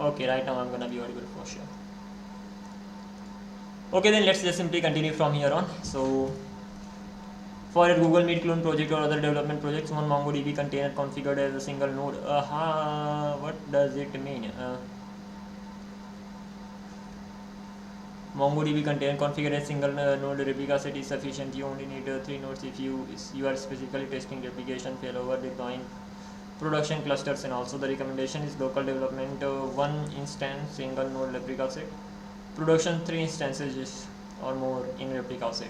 Okay, right now I'm gonna be audible for sure. Okay, then let's just simply continue from here on. So for a Google Meet clone project or other development projects, one MongoDB container configured as a single node. What does it mean? MongoDB container configured as single node replica set is sufficient. You only need 3 nodes if you are specifically testing replication failover deploying production clusters, and also the recommendation is local development 1 instance single node replica set, production 3 instances or more in replica set.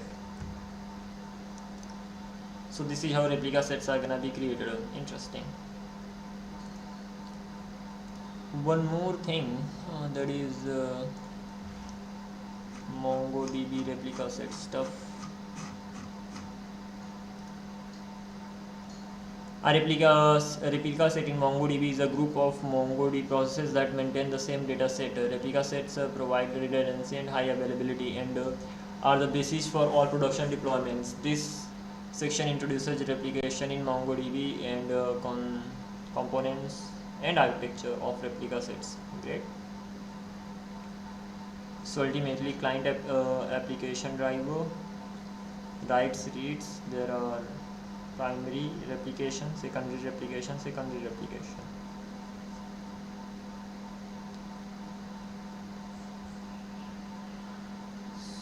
So this is how replica sets are gonna be created. Interesting. One more thing, that is MongoDB replica set stuff. A replica set in MongoDB is a group of MongoDB processes that maintain the same data set. Replica sets provide redundancy and high availability and are the basis for all production deployments. This section introduces replication in MongoDB and components and architecture of replica sets. Great. So ultimately, client application driver writes, reads. There are primary replication, secondary replication, secondary replication.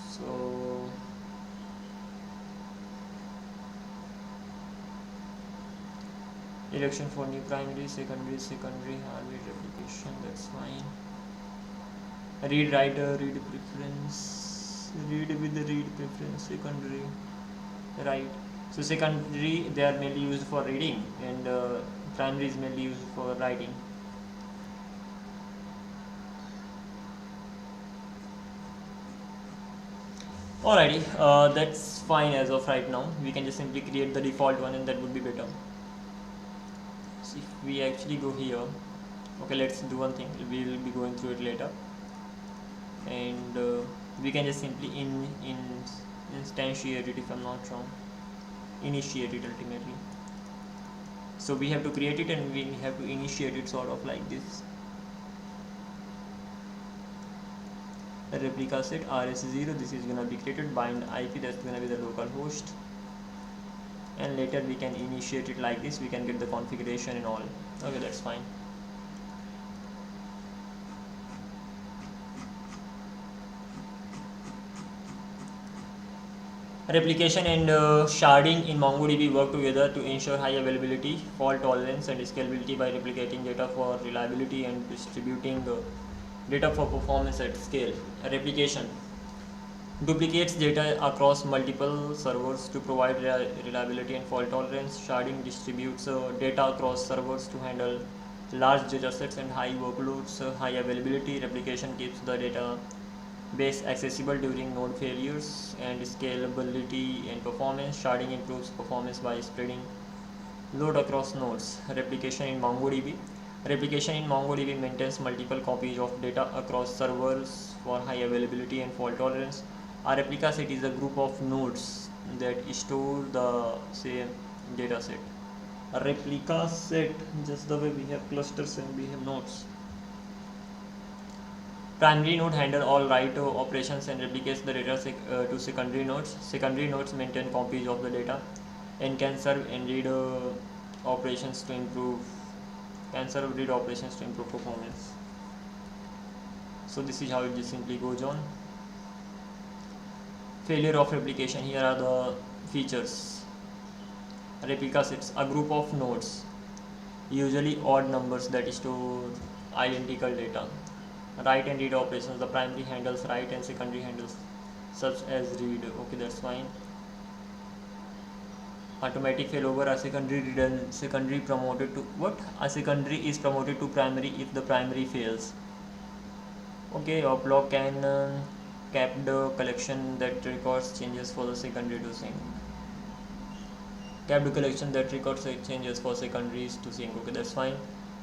So election for new primary, secondary, hardware replication, that's fine. Read writer, read preference, read with the read preference, secondary, right. So secondary, they are mainly used for reading, and primary is mainly used for writing. Alrighty, that's fine as of right now. We can just simply create the default one and that would be better. So if we actually go here, okay, let's do one thing. We will be going through it later, and we can just simply instantiate it, if I'm not wrong, initiate it ultimately. So we have to create it and we have to initiate it sort of like this. A replica set rs0, this is gonna be created, bind IP, that's gonna be the local host, and later we can initiate it like this. We can get the configuration and all. Okay, that's fine. Replication and sharding in MongoDB work together to ensure high availability, fault tolerance, and scalability by replicating data for reliability and distributing data for performance at scale. Replication duplicates data across multiple servers to provide reliability and fault tolerance. Sharding distributes data across servers to handle large datasets and high workloads. High availability replication keeps the data base accessible during node failures, and scalability and performance. Sharding improves performance by spreading load across nodes. Replication in MongoDB. Replication in MongoDB maintains multiple copies of data across servers for high availability and fault tolerance. A replica set is a group of nodes that store the same data set. A replica set, just the way we have clusters and we have nodes. Primary node handle all write operations and replicates the data to secondary nodes. Secondary nodes maintain copies of the data and can serve and read operations to improve performance. So this is how it just simply goes on. Failure of replication. Here are the features. Replica sets, a group of nodes, usually odd numbers, that store identical data. Write and read operations. The primary handles write and secondary handles such as read. Okay, that's fine. Automatic failover. A secondary promoted to what? A secondary is promoted to primary if the primary fails. Okay, a block can capped collection that records changes for the secondary to sync. Capped collection that records changes for secondaries to sync. Okay, that's fine.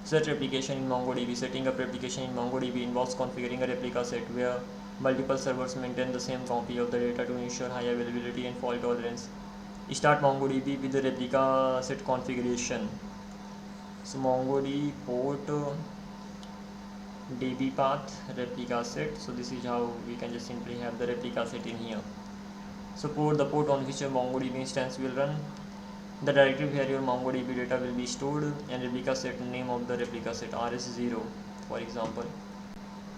Set replication in MongoDB. Setting up replication in MongoDB involves configuring a replica set where multiple servers maintain the same copy of the data to ensure high availability and fault tolerance. Start MongoDB with the replica set configuration. So MongoDB port db path replica set. So this is how we can just simply have the replica set in here. So port, the port on which your MongoDB instance will run, the directory where your MongoDB data will be stored, and replica set name of the replica set rs0 for example.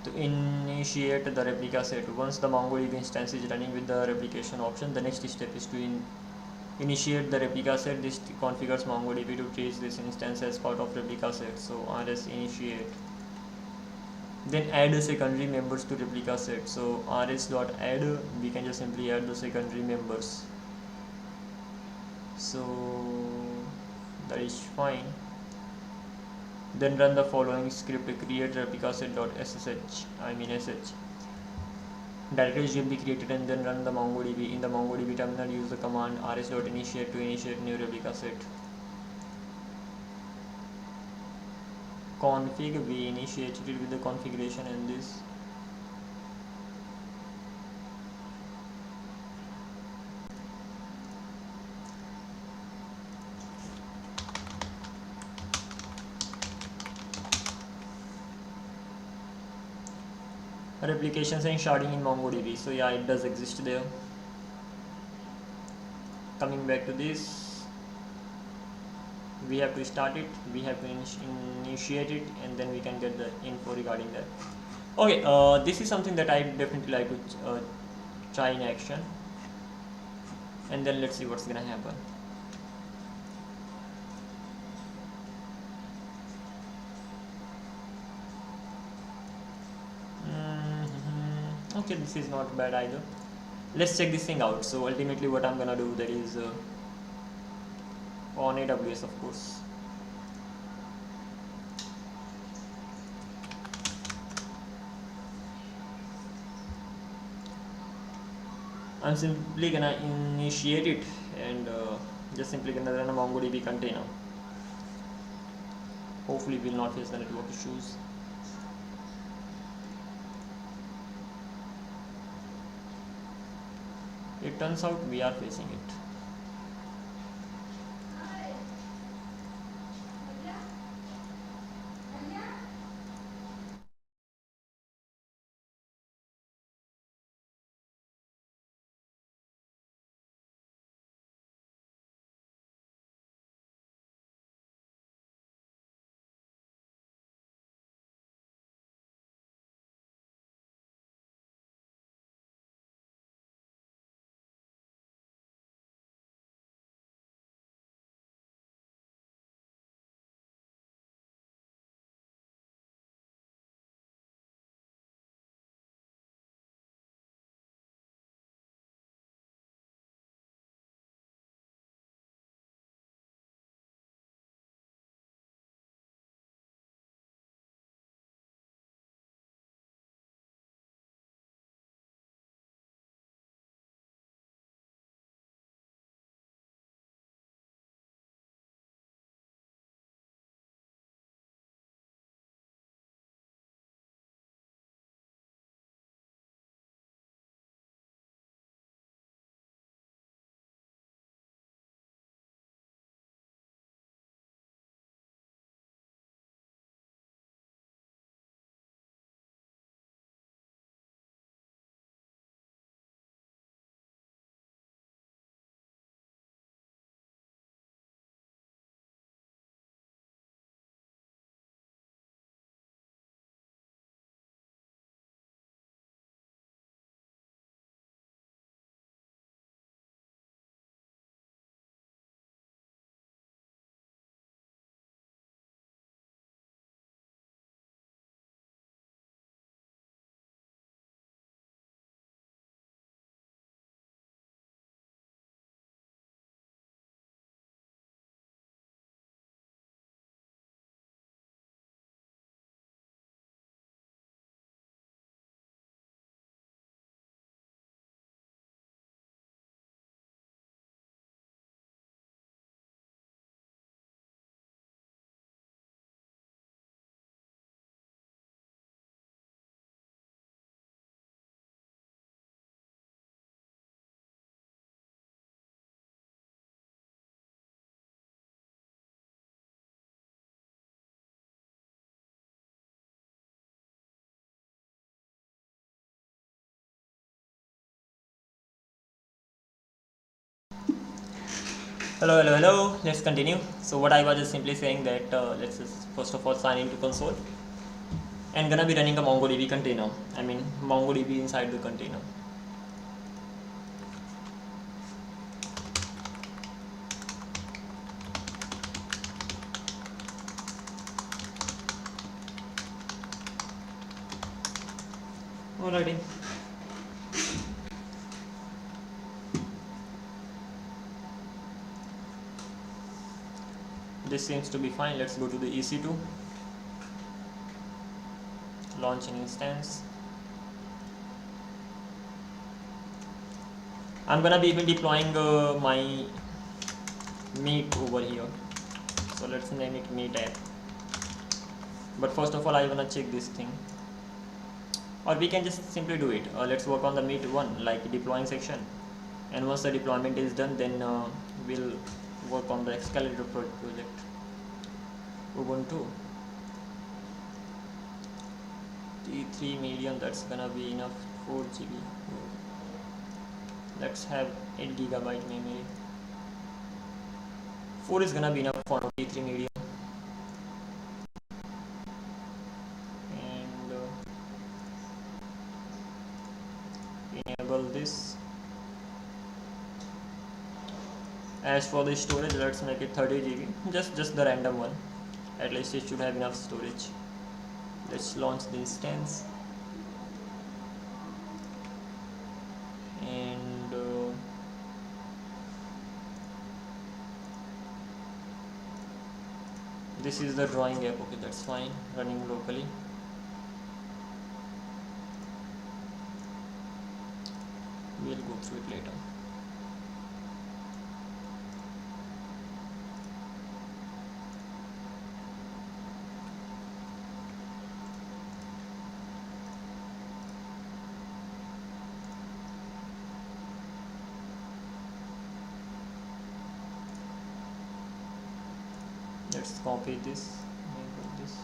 To initiate the replica set, once the MongoDB instance is running with the replication option, the next step is to initiate the replica set. This configures MongoDB to treat this instance as part of replica set. So rs initiate. Then add secondary members to replica set. So rs.add, we can just simply add the secondary members. So that is fine. Then run the following script: create replica set.sh, sh. Directories will be created and then run the MongoDB. In the MongoDB terminal, use the command rs.initiate to initiate new replica set. Config, we initiated it with the configuration and this. Replications and sharding in MongoDB. So yeah, it does exist there. Coming back to this, we have to start it, we have to initiate it, and then we can get the info regarding that. Okay, this is something that I definitely like to try in action, and then let's see what's gonna happen. Okay, this is not bad either. Let's check this thing out. So ultimately what I'm gonna do, that is on AWS, of course. I'm simply gonna initiate it and just simply gonna run a MongoDB container. Hopefully we'll not face the network issues. It turns out we are facing it. Hello. Let's continue. So what I was just simply saying that let's just first of all sign into console and gonna be running a MongoDB container. I mean MongoDB inside the container. Alrighty. This seems to be fine. Let's go to the EC2. Launch an instance. I'm gonna be even deploying my meet over here. So let's name it meet app. But first of all, I wanna check this thing. Or we can just simply do it. Let's work on the meet one, like deploying section. And once the deployment is done, then we'll work on the Excalidraw project. Ubuntu T3 medium, that's gonna be enough. 4 GB. Let's have 8 GB memory. 4 is gonna be enough for T3 medium. And enable this. As for the storage, let's make it 30 GB. Just the random one. At least it should have enough storage. Let's launch the instance. And this is the drawing app. Okay, that's fine. Running locally. We'll go through it later. Let's copy this, enable this.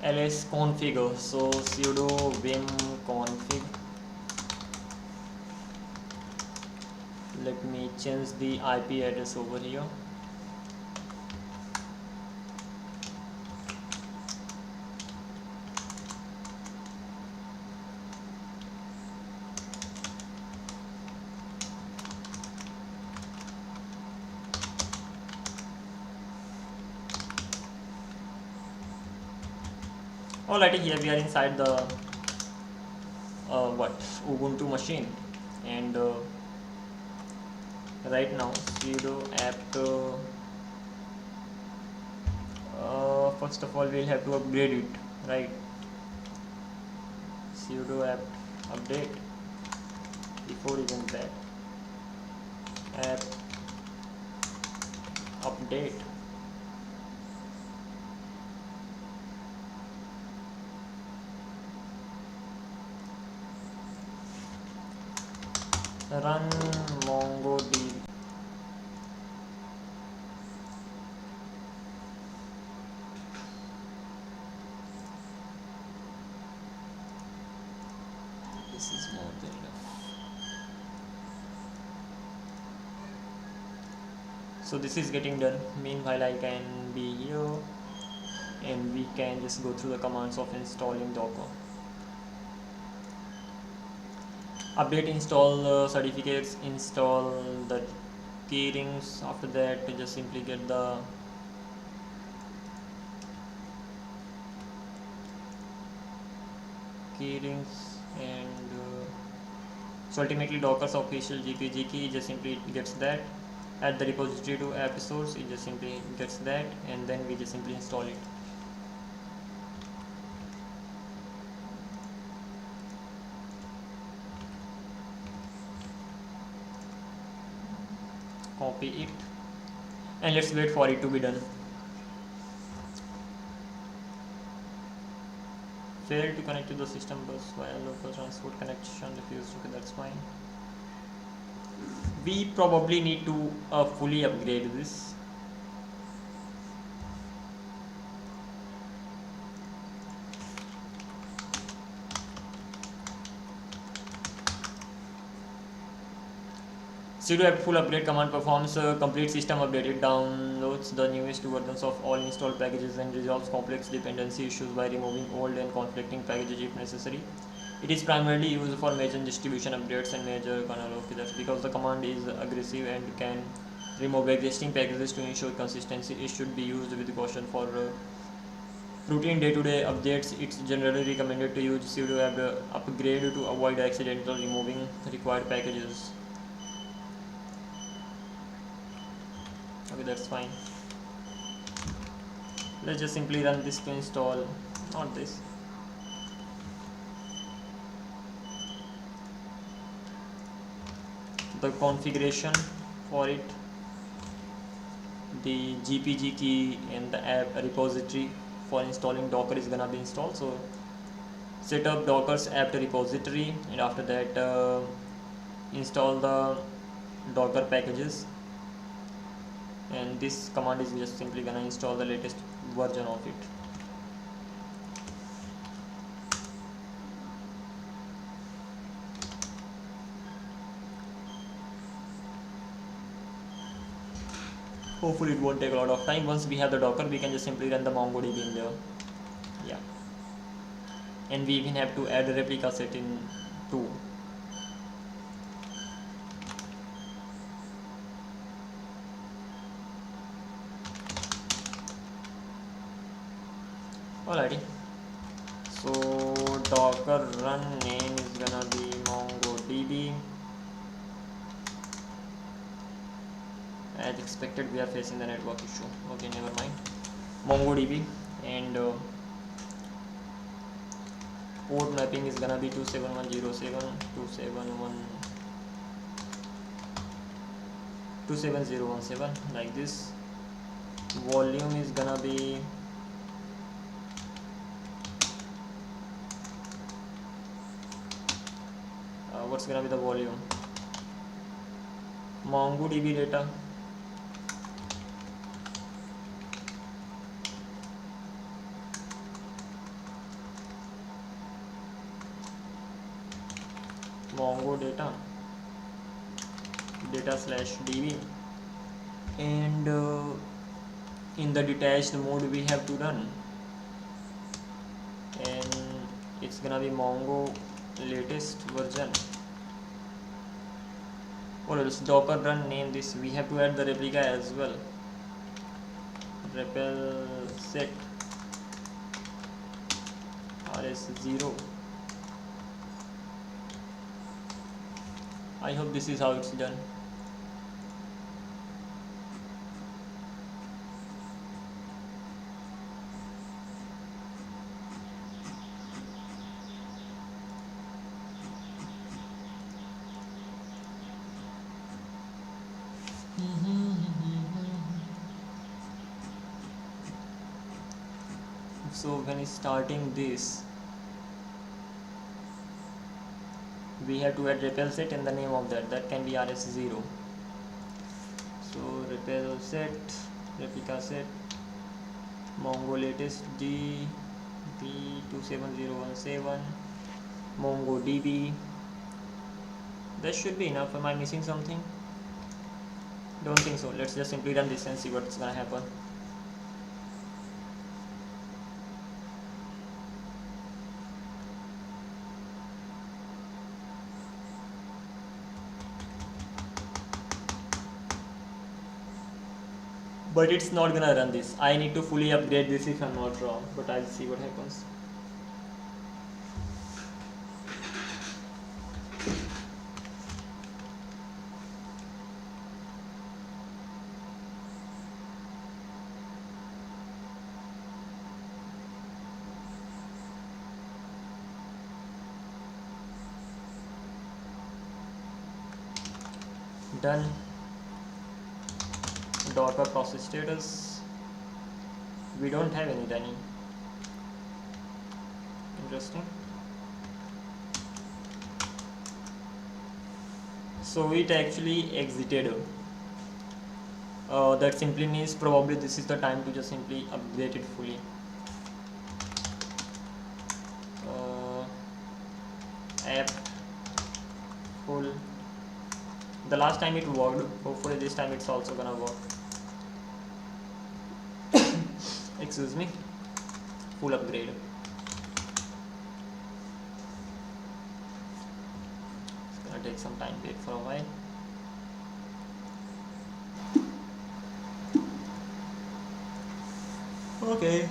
ls configure, so sudo vim config. Let me change the IP address over here. Alrighty, here we are inside the Ubuntu machine, and right now sudo apt. First of all, we'll have to upgrade it, right? Sudo apt update. Before even that, apt update. Run MongoDB. This is more than enough. So this is getting done. Meanwhile, I can be here and we can just go through the commands of installing Docker. Update, install certificates, install the keyrings. After that, just simply get the keyrings, and so ultimately Docker's official GPG key, just simply gets that. Add the repository to app source, it just simply gets that, and then we just simply install it. Copy it and let's wait for it to be done. Failed to connect to the system bus via local transport connection refused. Okay, that's fine. We probably need to fully upgrade this. sudo apt full upgrade command performs a complete system update. It downloads the newest versions of all installed packages and resolves complex dependency issues by removing old and conflicting packages if necessary. It is primarily used for major distribution updates and major kernel updates. Because the command is aggressive and can remove existing packages to ensure consistency, it should be used with caution. For routine day-to-day updates, it's generally recommended to use sudo apt upgrade to avoid accidental removing required packages. Okay, that's fine. Let's just simply run this to install, not this. The configuration for it, the GPG key and the app repository for installing Docker is gonna be installed. So set up Docker's apt repository, and after that install the Docker packages, and this command is just simply gonna install the latest version of it. Hopefully it won't take a lot of time. Once we have the Docker, we can just simply run the MongoDB in there. Yeah, and we even have to add a replica set in too. Alrighty, so Docker run name is gonna be MongoDB. As expected, we are facing the network issue. Okay, never mind. MongoDB, and port mapping is gonna be 27107 27017 like this. Volume is gonna be what's gonna be the volume? MongoDB data. Mongo data slash db, and in the detached mode we have to run, and it's gonna be Mongo latest version, or else Docker run name this. We have to add the replica as well. Repel set rs0. I hope this is how it's done. So when starting this, we have to add repel set and the name of that can be rs0. So repel set, replica set, Mongo latest db27017, MongoDB. That should be enough. Am I missing something? Don't think so. Let's just simply run this and see what's gonna happen. But it's not gonna run this. I need to fully upgrade this if I'm not wrong, but I'll see what happens. Done. Docker process status. We don't have any running. Interesting. So it actually exited. That simply means probably this is the time to just simply upgrade it fully. App full The last time it worked, hopefully this time it's also gonna work. Excuse me. Full upgrade. It's gonna take some time, wait for a while. Okay.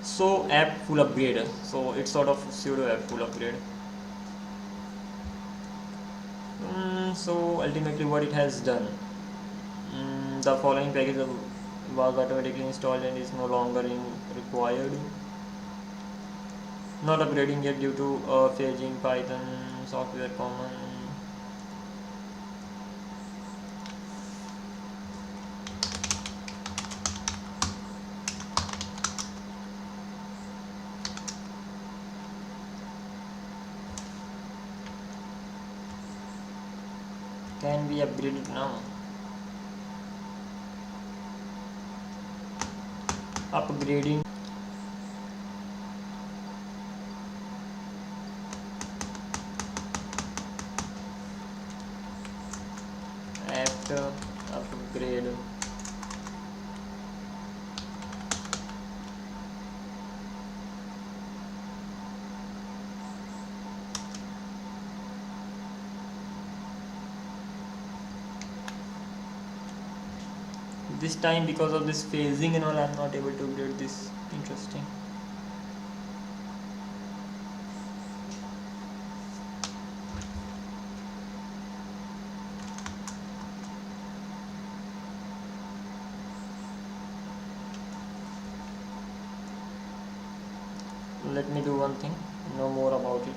So app full upgrade. So it's sort of pseudo app full upgrade. So ultimately what it has done, the following package was automatically installed and is no longer required. Not upgrading yet due to phasing Python software common. Can be upgraded now. Upgrading. After upgrade. This time because of this phasing and all, I'm not able to upgrade this. Interesting. Let me do one thing, know more about it.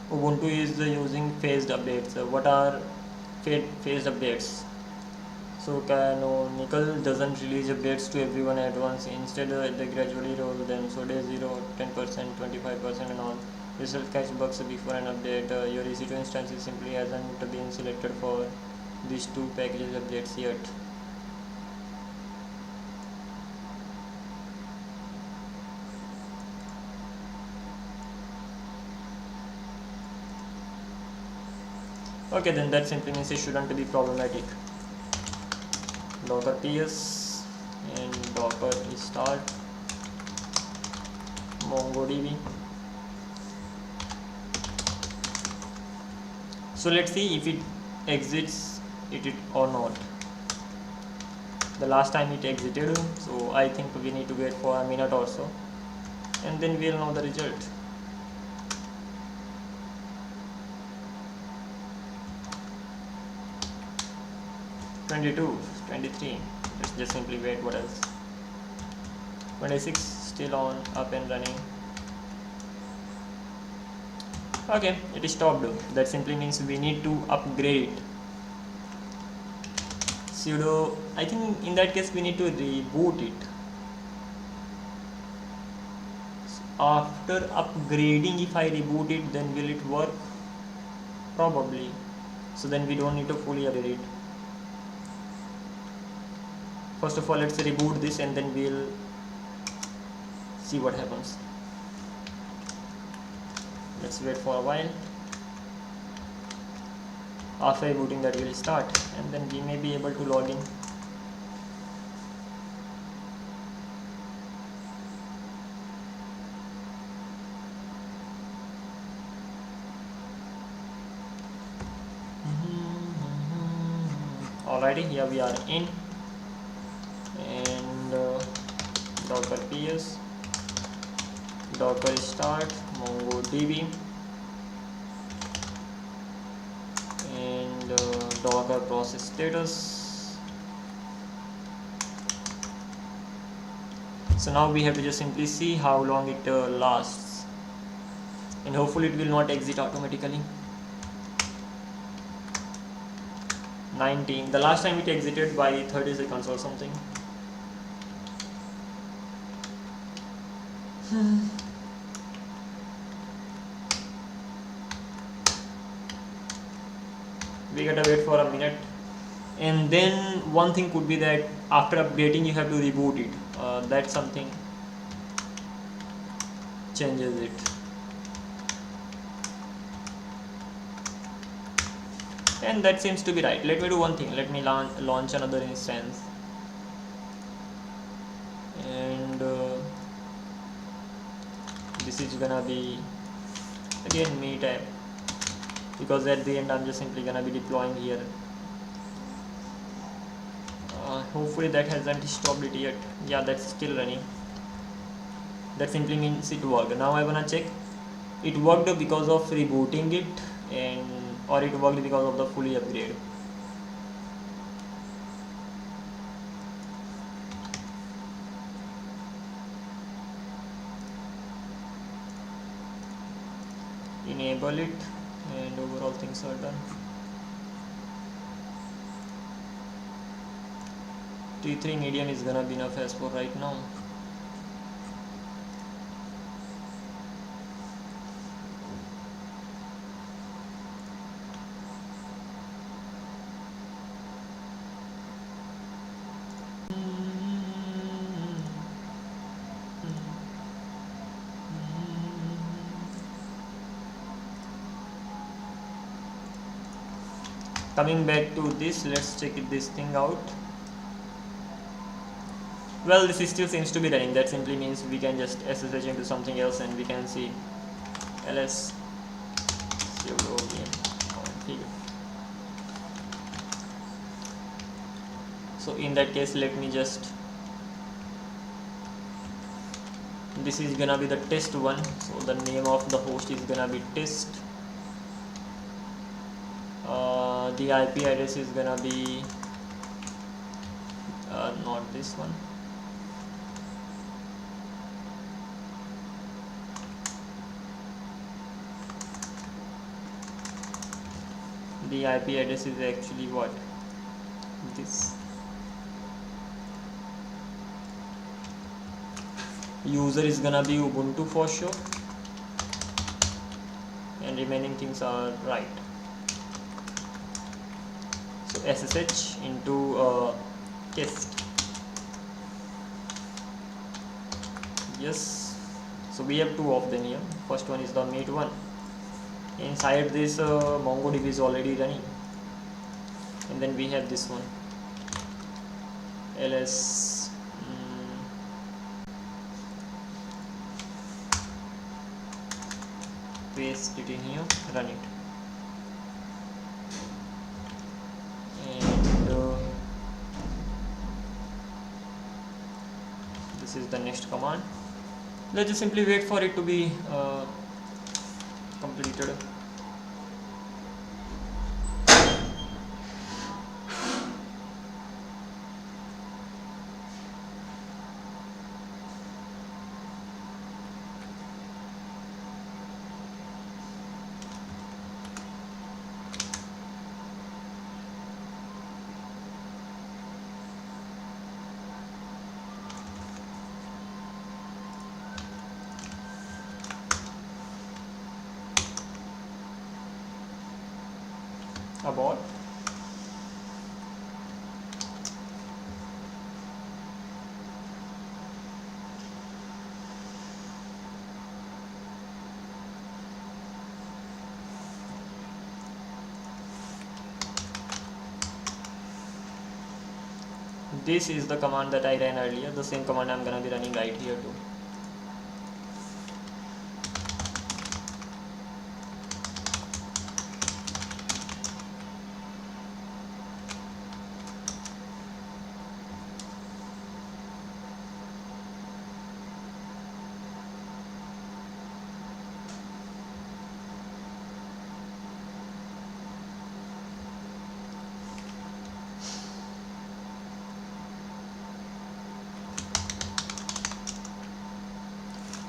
Ubuntu is using phased updates. What are phased updates? So Canonical doesn't release updates to everyone at once. Instead, they gradually roll them. So day 0, 10%, 25% and all. This will catch bugs before an update. Your EC2 instance simply hasn't been selected for these two packages updates yet. Okay, then that simply means it shouldn't be problematic. Docker ps and docker start MongoDB. So let's see if it exits it or not. The last time it exited, so I think we need to wait for a minute or so, and then we'll know the result. $22, $23. Let's just simply wait. What else? $26 still on, up and running. Okay, it is stopped. That simply means we need to upgrade it. Sudo, I think in that case we need to reboot it. After upgrading, if I reboot it, then will it work? Probably. So then we don't need to fully edit it. First of all, let's reboot this and then we'll see what happens. Let's wait for a while. After rebooting, that will start and then we may be able to log in. Alrighty, here we are in, and docker ps, docker start, MongoDB, and docker process status. So now we have to just simply see how long it lasts, and hopefully it will not exit automatically. 19. The last time it exited by 30 seconds or something. We gotta wait for a minute. And then one thing could be that after updating you have to reboot it. That's something changes it. And that seems to be right. Let me do one thing. Let me launch another instance. And this is gonna be again me tab, because at the end I'm just simply gonna be deploying here. Hopefully that hasn't stopped it yet. Yeah, that's still running. That simply means it worked. Now I wanna check it worked because of rebooting it, and or it worked because of the fully upgrade. Enable it, and overall things are done. T3 medium is gonna be enough as for right now. Coming back to this, let's check this thing out. Well, this still seems to be running. That simply means we can just SSH into something else and we can see ls sudo vm config. So in that case, let me just, this is gonna be the test one, so the name of the host is gonna be test. The IP address is gonna be not this one. The IP address is actually what? This. User is gonna be Ubuntu for sure, and remaining things are right. So SSH into test. Yes. So we have two of them here. First one is the mate one. Inside this MongoDB is already running, and then we have this one ls paste it in here, run it, and this is the next command. Let's just simply wait for it to be completed. About this is the command that I ran earlier, the same command I'm gonna be running right here too.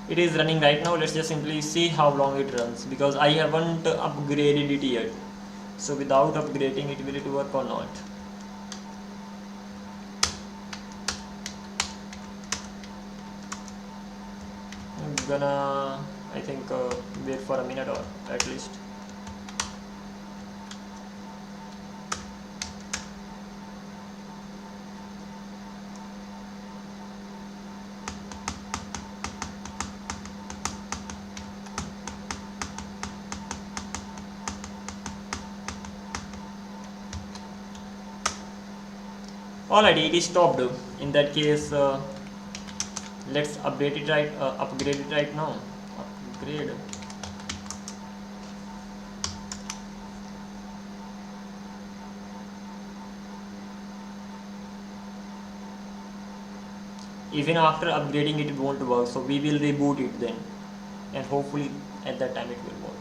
It is running right now. Let's just simply see how long it runs, because I haven't upgraded it yet. So without upgrading it, will it work or not? I'm gonna, I think, wait for a minute or at least. Alrighty, it is stopped. In that case, let's update it upgrade it right now. Upgrade. Even after upgrading it won't work, so we will reboot it then, and hopefully at that time it will work.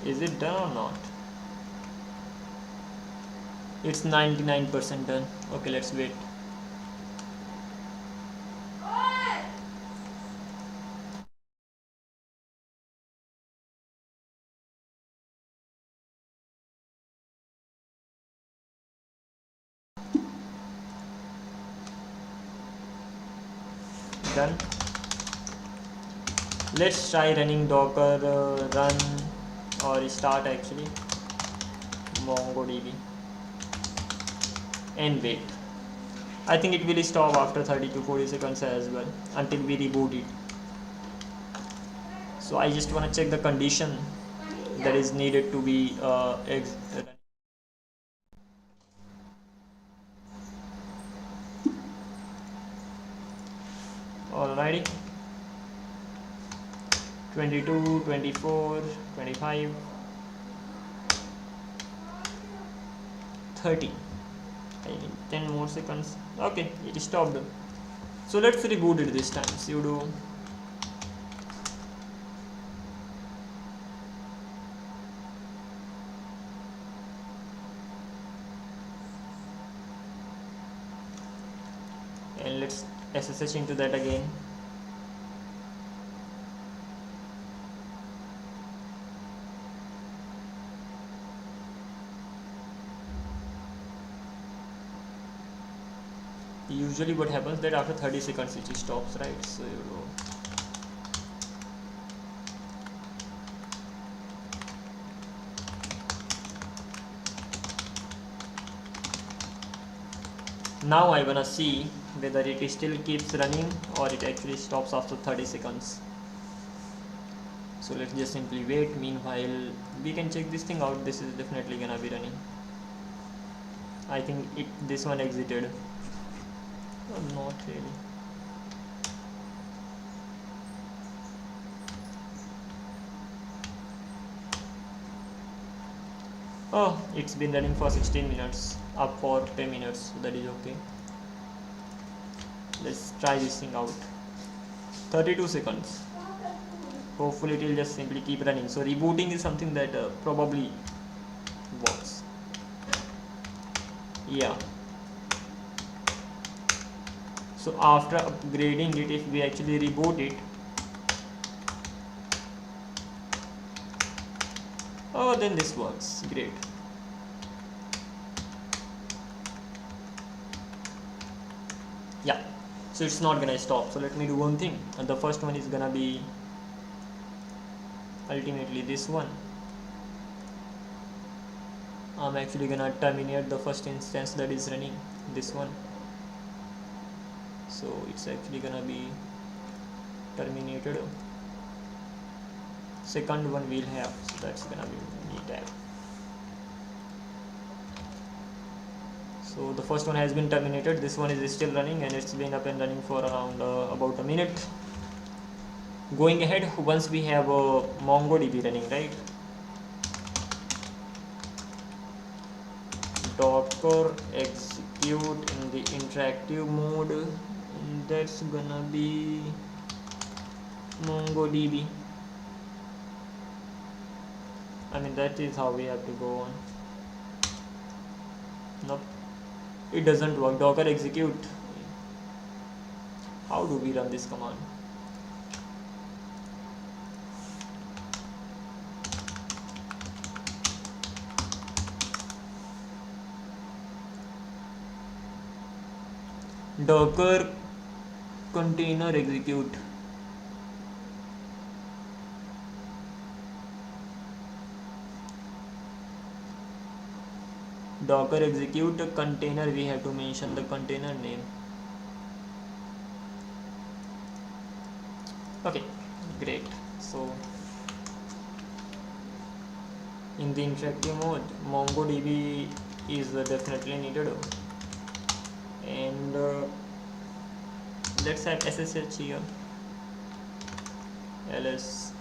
Is it done or not? It's 99% done. Okay, let's wait. Done. Let's try running docker run or start actually MongoDB and wait. I think it will stop after 30 to 40 seconds as well until we reboot it. So I just want to check the condition that is needed to be alrighty. 22, 24, 25, 30. I think 10 more seconds. Okay, it stopped. So let's reboot it this time. Sudo and let's SSH into that again. Usually what happens that after 30 seconds it stops, right? So now I wanna see whether it still keeps running or it actually stops after 30 seconds. So let's just simply wait. Meanwhile we can check this thing out. This is definitely gonna be running. I think this one exited. Oh, not really. Oh, it's been running for 16 minutes, up for 10 minutes, so that is okay. Let's try this thing out. 32 seconds. Hopefully it will just simply keep running. So rebooting is something that probably works. Yeah. So after upgrading it, if we actually reboot it, Oh, then this works great. Yeah, so it's not gonna stop. So let me do one thing, and the first one is gonna be ultimately this one. I'm actually gonna terminate the first instance that is running, this one. So it's actually gonna be terminated. Second one we'll have, so that's gonna be me tab. So the first one has been terminated, this one is still running, and it's been up and running for around about a minute. Going ahead, once we have MongoDB running, right, docker execute in the interactive mode, and that's gonna be MongoDB. I mean, that is how we have to go on. Nope, it doesn't work. Docker execute, how do we run this command? Docker container execute. Docker execute a container, we have to mention the container name. Okay, great. So in the interactive mode, MongoDB is definitely needed, and let's have SSH here, ls,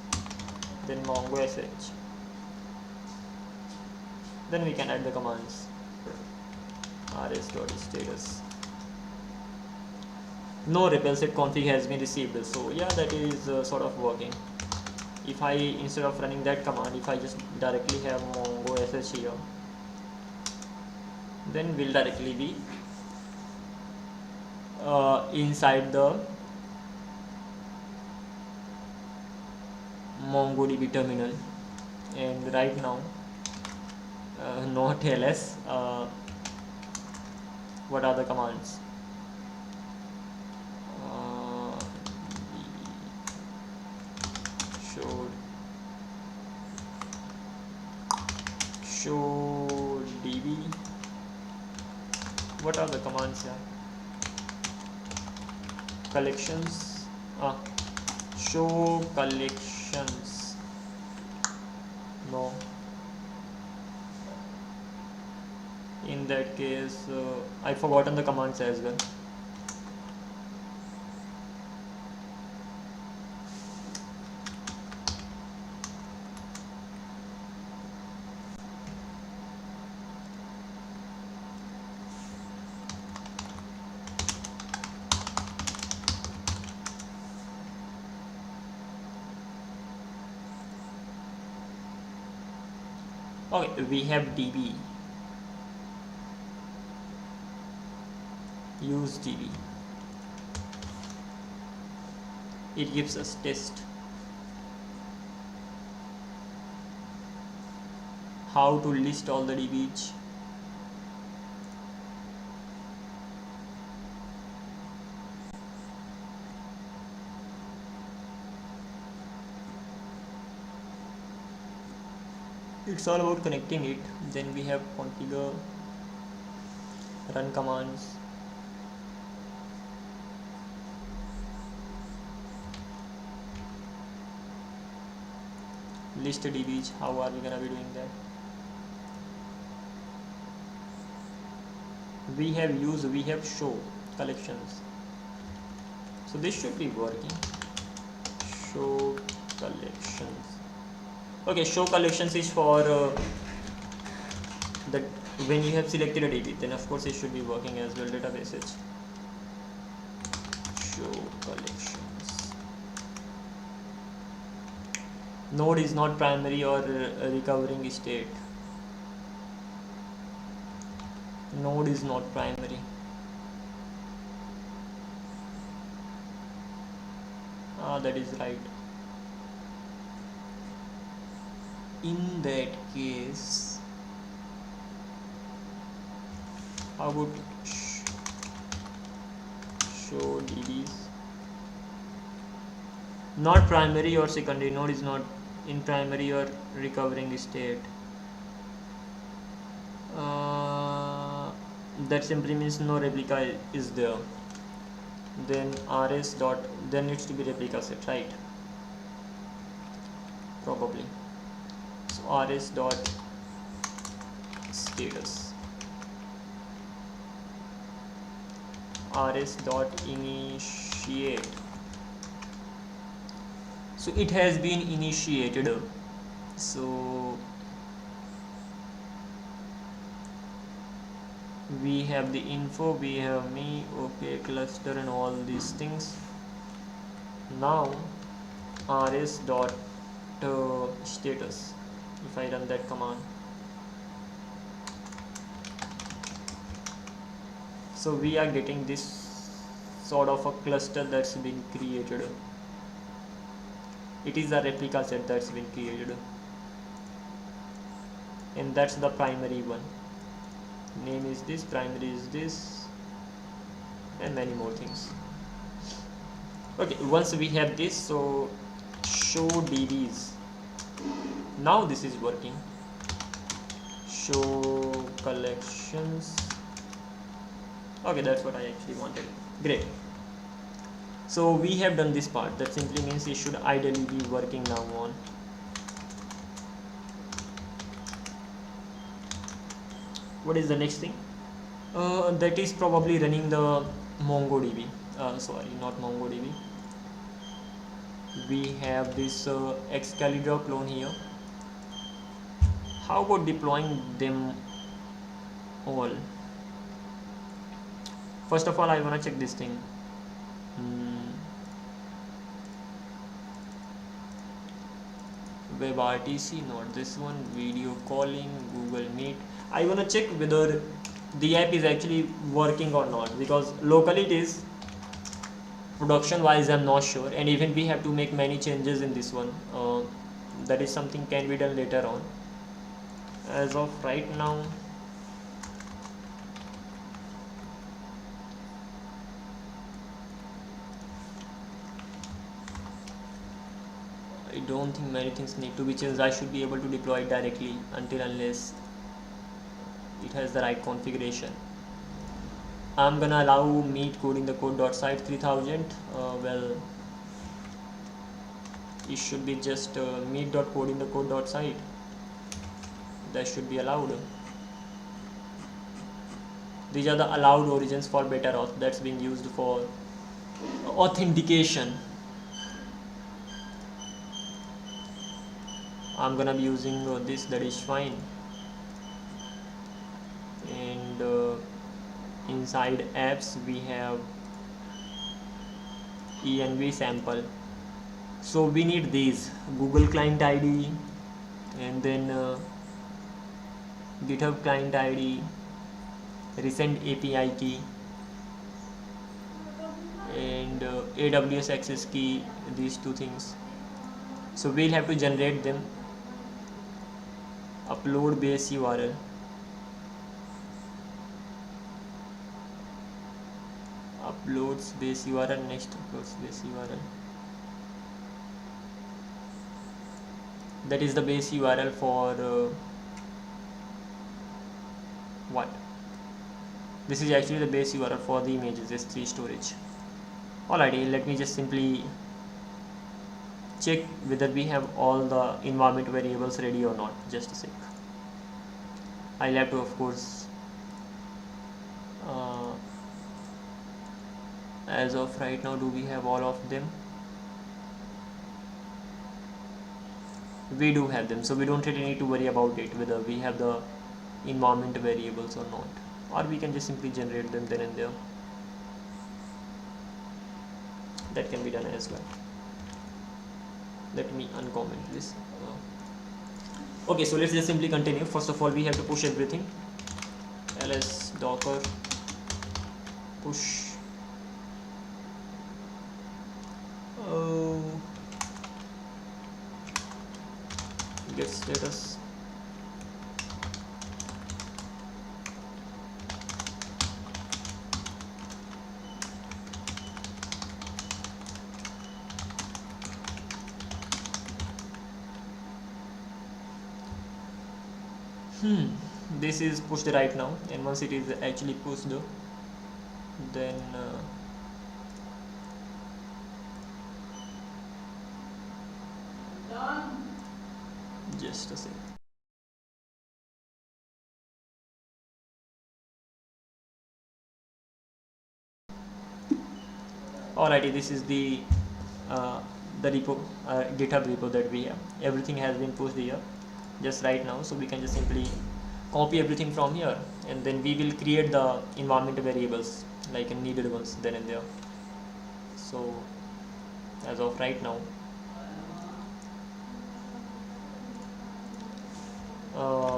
then mongo sh, then we can add the commands rs.status. No repel set config has been received, so yeah, that is sort of working. If I, instead of running that command, if I just directly have mongo sh here, then we'll directly be inside the MongoDB terminal. And right now, not ls, what are the commands? Show db. What are the commands here? Collections, show collections. No, in that case I've forgotten the commands as well. Okay, we have db, use db, it gives us test. How to list all the dbs? It's all about connecting it. Then we have configure, run commands, list dbs. How are we gonna be doing that? We have use, we have show collections, so this should be working. Show collections. Okay, show collections is for that when you have selected a DB, then of course it should be working as well. Database H. Show collections. Node is not primary or recovering state. Node is not primary. That is right. in that case, how about show DBs? Not primary or secondary. Node is not in primary or recovering state. That simply means no replica is there. Then rs dot, there needs to be replica set, right? Probably. So rs dot status, rs dot initiate. So it has been initiated. So we have the info, we have me, okay, cluster and all these things. Now rs dot status, if I run that command, so we are getting this sort of a cluster that's been created. It is a replica set that's been created, and that's the primary one. Name is this, primary is this, and many more things. Okay, once we have this, so show DBs. Now this is working. Show collections. Okay, that's what I actually wanted. Great. So we have done this part. That simply means it should ideally be working now on. What is the next thing? That is probably running the MongoDB. Sorry, not MongoDB. We have this Excalidraw clone here. How about deploying them all? First of all, I want to check this thing. WebRTC, not this one. Video calling, Google Meet. I want to check whether the app is actually working or not, because locally it is. Production wise I'm not sure, and even we have to make many changes in this one. That is something can be done later on. As of right now, I don't think many things need to be changed. I should be able to deploy it directly until unless it has the right configuration. I'm gonna allow meet coding the code.site 3000. Well, it should be just meet.coding the code.site. That should be allowed. These are the allowed origins for better auth that's being used for authentication. I'm gonna be using this, that is fine. And inside apps we have env sample, so we need these: Google client ID, and then GitHub client ID, recent API key, and AWS access key, these two things. So we'll have to generate them. Upload base URL, uploads base URL, next uploads base URL. That is the base URL for what? This is actually the base URL for the images S3 storage. Alrighty, let me just simply check whether we have all the environment variables ready or not. Just a sec. I'll have to, of course, as of right now, do we have all of them? We do have them, so we don't really need to worry about it whether we have the environment variables or not, or we can just simply generate them then and there. That can be done as well. Let me uncomment this. Okay, so let's just simply continue. First of all, we have to push everything. ls docker push get status. This is pushed right now, and once it is actually pushed, then just a sec. Alrighty, this is uh, the repo, GitHub repo that we have. Everything has been pushed here just right now, so we can just simply copy everything from here, and then we will create the environment variables like needed ones then and there. So as of right now,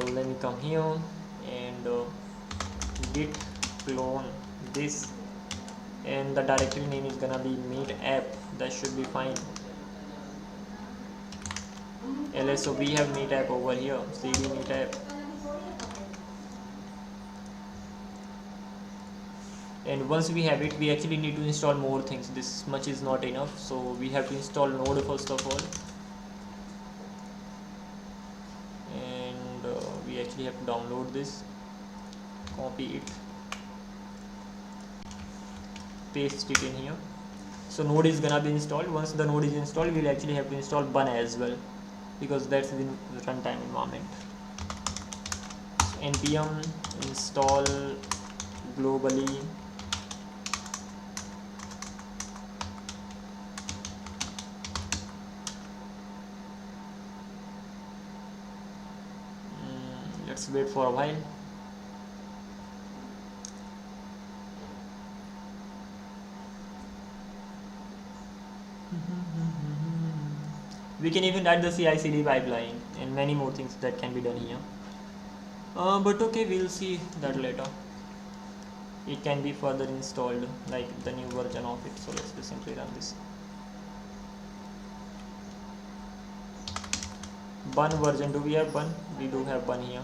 let me come here and git clone this, and the directory name is gonna be meet app. That should be fine. ls, so we have meet app over here, cd meet app, and once we have it, we actually need to install more things. This much is not enough, so we have to install node first of all, and we actually have to download this, copy it, paste it in here. So node is gonna be installed. Once the node is installed, we'll actually have to install bun as well, because that's in the runtime environment. So npm install globally let's wait for a while. We can even add the CI/CD pipeline and many more things that can be done here. But okay, we'll see that later. It can be further installed, like the new version of it. So let's just simply run this. Bun version, do we have bun? We do have bun here.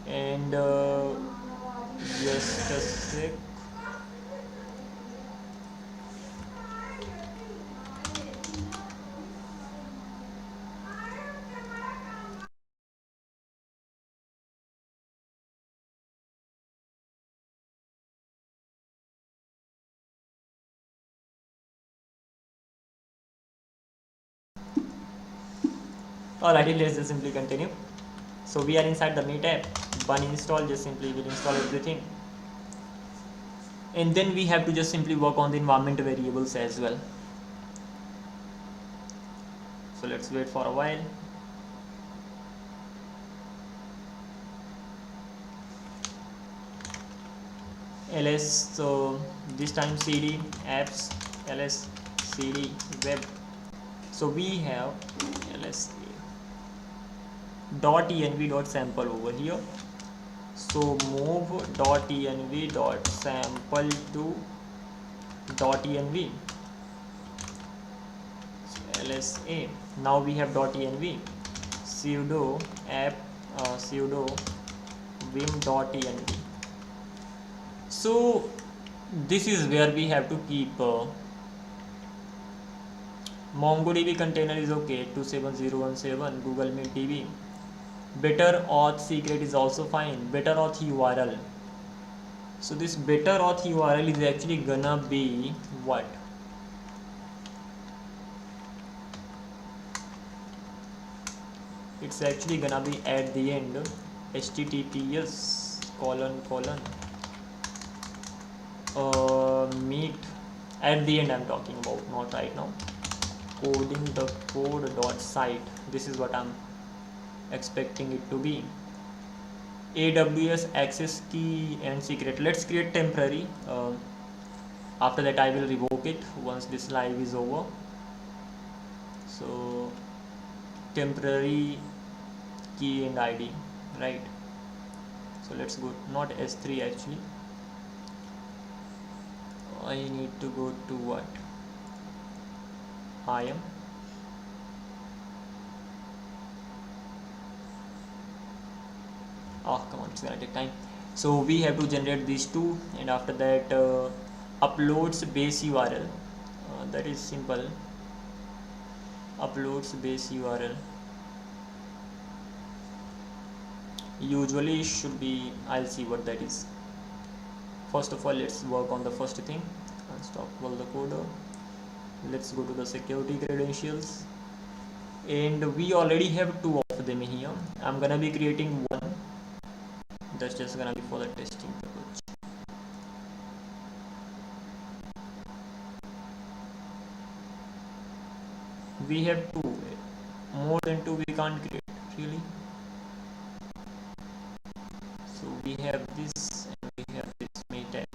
And just a sec. Alrighty, let's just simply continue. So we are inside the meet app. Bun install, just simply will install everything, and then we have to just simply work on the environment variables as well. So let's wait for a while. ls, so this time cd apps, ls cd web. So we have ls dot env dot sample over here. So move dot env dot sample to dot env, lsa. Now we have dot env, sudo app sudo vim dot env. So this is where we have to keep MongoDB container is okay, 27017, Google Meet DB. Better auth secret is also fine. Better auth URL. So this better auth URL is actually gonna be what? It's actually gonna be at the end, https colon meet at the end. I'm talking about, not right now. Coding the code dot site. This is what I'm expecting it to be. AWS access key and secret. Let's create temporary. After that I will revoke it once this live is over. So temporary key and ID, right? So let's go, not S3 actually. I need to go to what? IAM. it's gonna take time. So we have to generate these two, and after that uploads base URL. That is simple. Uploads base URL usually should be, I'll see what that is. First of all, let's work on the first thing. Stop all the code. Let's go to the security credentials, and we already have two of them here. I'm gonna be creating one. That's just gonna be for the testing purpose. We have two. More than two we can't create, really. So we have this and we have this meta.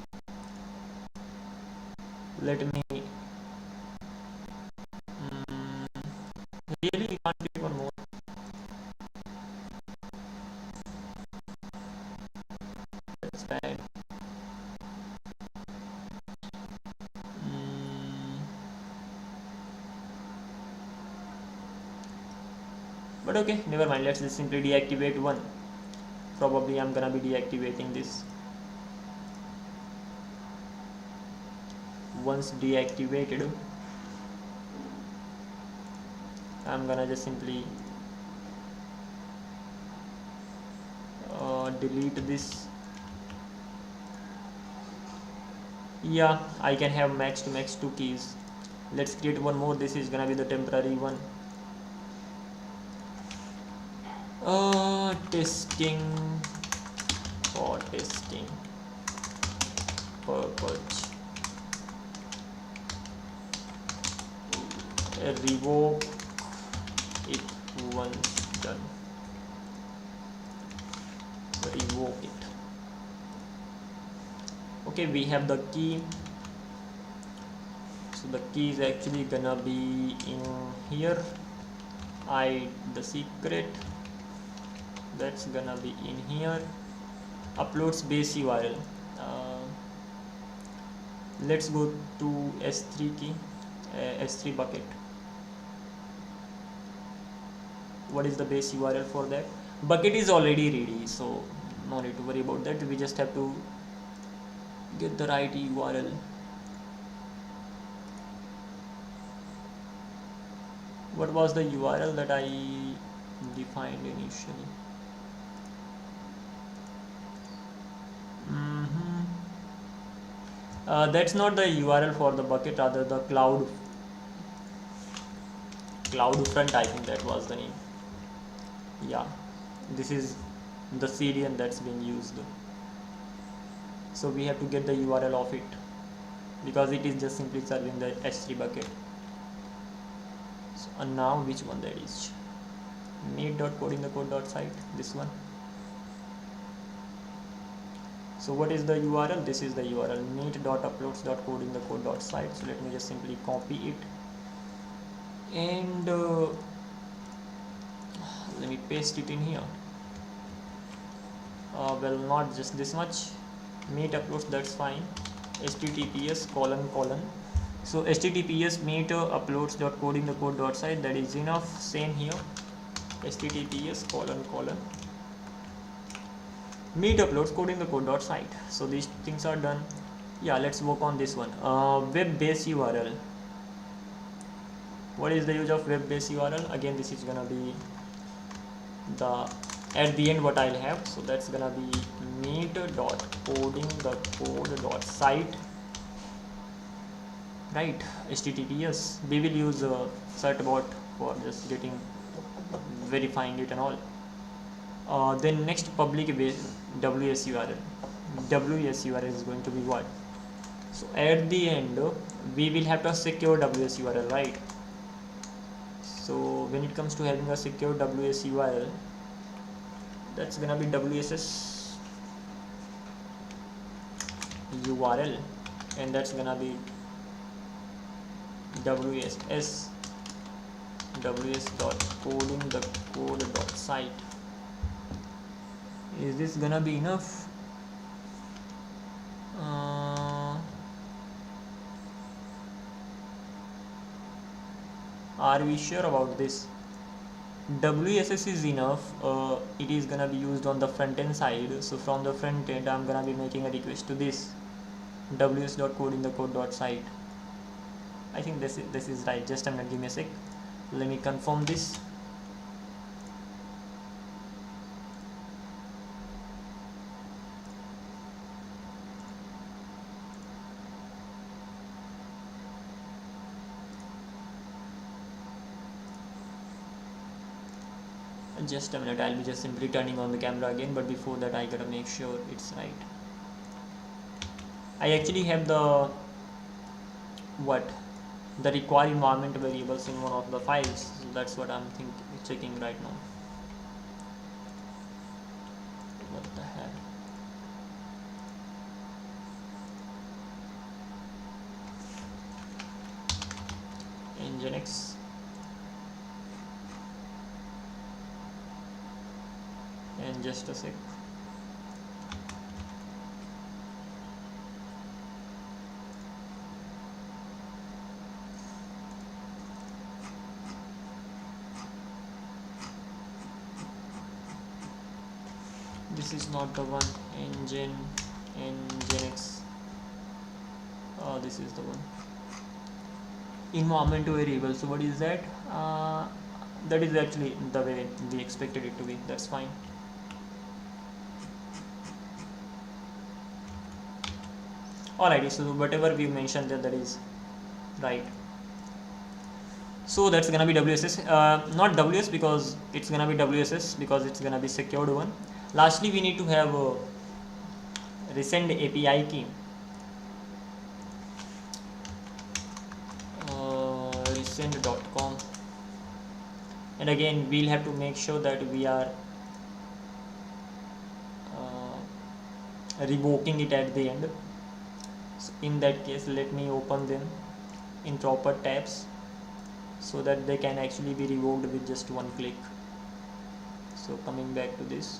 Let me really we can't create one more. That's bad. But okay, never mind. Let's just simply deactivate one. Probably I'm gonna be deactivating this. Once deactivated, I'm gonna just simply delete this. Yeah, I can have max to max 2 keys. Let's create one more. This is gonna be the temporary one. Testing for testing purpose. Revoke it once done. Revoke it. Okay, we have the key. So the key is actually gonna be in here. The secret, that's gonna be in here. Uploads base URL. Let's go to S3 key, S3 bucket. What is the base URL for that? Bucket is already ready, so no need to worry about that. We just have to get the right URL. What was the URL that I defined initially? That's not the URL for the bucket, rather the cloud front, I think that was the name. Yeah, this is the CDN that's being used. So we have to get the URL of it, because it is just simply serving the S3 bucket. So, and now which one that is? meet.codingthecode.site, this one. So what is the URL? This is the URL, meet.uploads.codingthecode.site. So let me just simply copy it, and let me paste it in here. Well, not just this much. Meet uploads, that's fine. https : so https meet uploads.codingthecode.site, that is enough. Same here, https : meet uploads codingthecode.site. So these things are done. Yeah, let's work on this one. Web base URL. What is the use of web base URL? Again, this is gonna be the at the end what I'll have. So that's gonna be meet.codingthecode.site, right? HTTPS. We will use certbot for just verifying it and all. Then next, public base WS URL. WS URL is going to be what? So at the end we will have to secure WS URL, right? So when it comes to having a secure WS URL, that's gonna be WSS URL, and that's gonna be ws.codingthecode.site. Is this gonna be enough? Are we sure about this? WSS is enough. It is gonna be used on the front end side. So from the front end, I'm gonna be making a request to this ws.code in the code.site. I think this is right. Just a minute, give me a sec. Let me confirm this. Just a minute, I'll be just simply turning on the camera again, but before that I gotta make sure it's right. I actually have the required environment variables in one of the files, so that's what I'm checking right now. What the hell? Nginx. And just a sec. This is not the one. Nginx. Oh, this is the one. Environment variable. So what is that? That is actually the way we expected it to be. That's fine. Alrighty, so whatever we mentioned there, that is right. So that's gonna be WSS, not WS because it's gonna be WSS because it's gonna be secured one. Lastly, we need to have a resend API key. Resend.com, and again we'll have to make sure that we are revoking it at the end. So in that case, let me open them in proper tabs so that they can actually be revoked with just one click. So coming back to this,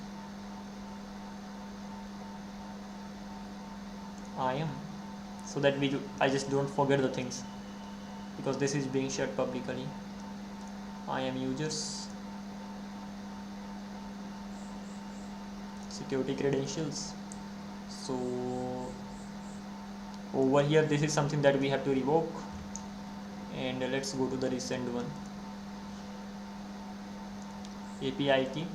so that I just don't forget the things, because this is being shared publicly. users, security credentials. So over here, this is something that we have to revoke, and let's go to the resend one. API key.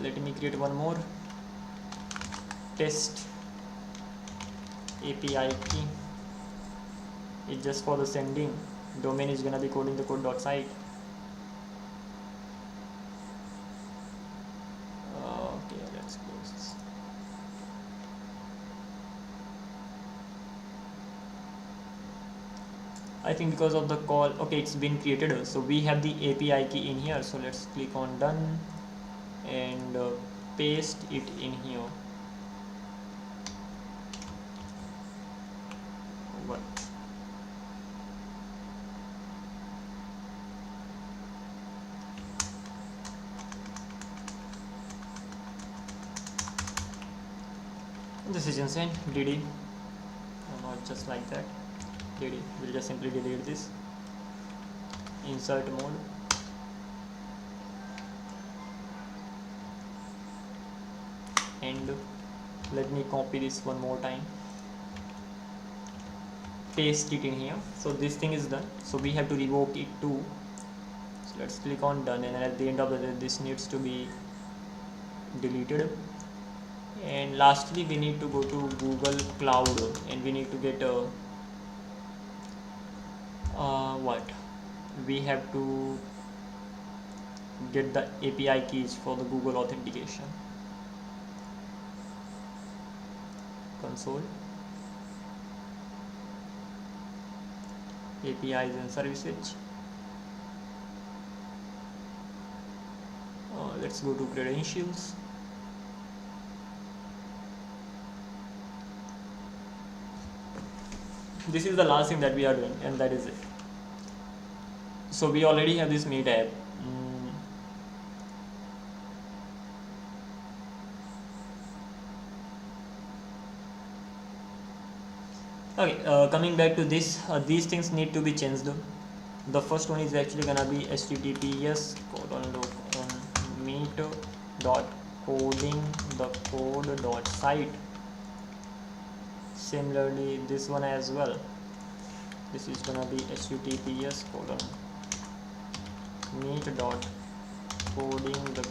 Let me create one more. Test API key. It's just for the sending. Domain is gonna be coding the code.site. Okay, let's close this. I think because of the call, okay, it's been created, so we have the API key in here. So let's click on done and paste it in here. What? This is insane. DD, not just like that. DD, we'll just simply delete this. Insert mode. And let me copy this one more time. Paste it in here. So this thing is done. So we have to revoke it too. So let's click on done, and at the end of the day, this needs to be deleted. And lastly, we need to go to Google Cloud, and we need to get we have to get the API keys for the Google authentication. Console, APIs and services. Let's go to credentials. This is the last thing that we are doing, and that is it. So we already have this Meet app. Okay, coming back to this, these things need to be changed. The first one is actually gonna be https meet dot coding the code dot site. Similarly this one as well, this is gonna be https meet dot coding the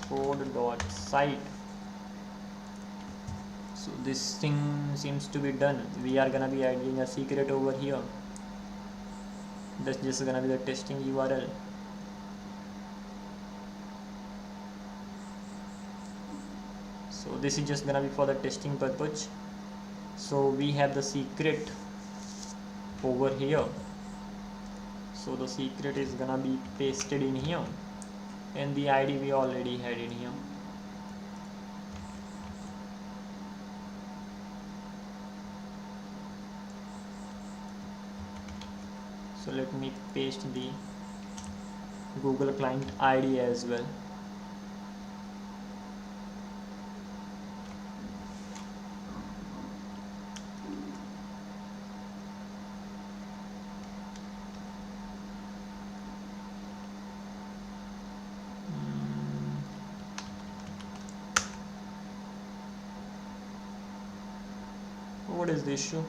code dot site. So this thing seems to be done. We are gonna be adding a secret over here. That's just gonna be the testing URL. So this is just gonna be for the testing purpose. So we have the secret over here. So the secret is gonna be pasted in here, and the ID we already had in here. So let me paste the Google client ID as well. What is the issue?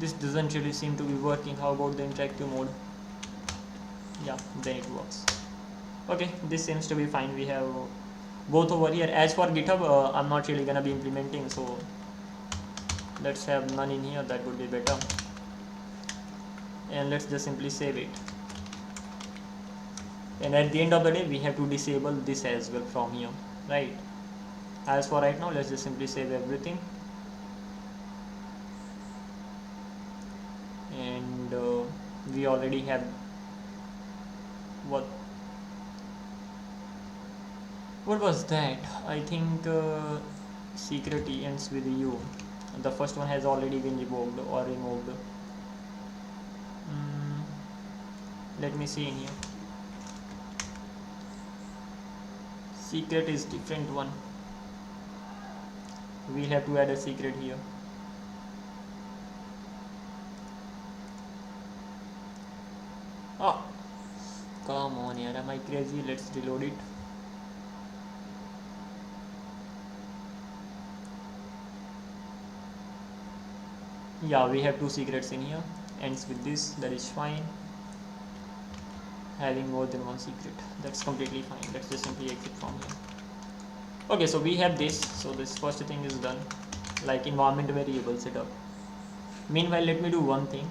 This doesn't really seem to be working. How about the interactive mode? Yeah, then it works. Okay, this seems to be fine. We have both over here. As for GitHub, I'm not really gonna be implementing, so let's have none in here. That would be better. And let's just simply save it. And at the end of the day, we have to disable this as well from here, right? As for right now, let's just simply save everything. And we already have what was that? I think secret ends with you. The first one has already been revoked or removed. Let me see in here. Secret is different one. We'll have to add a secret here. Oh, come on here, am I crazy? Let's reload it. Yeah, we have two secrets in here. Ends with this, that is fine. Having more than one secret, that's completely fine. Let's just simply exit from here. Okay, so we have this. So this first thing is done, like environment variable setup. Meanwhile, let me do one thing.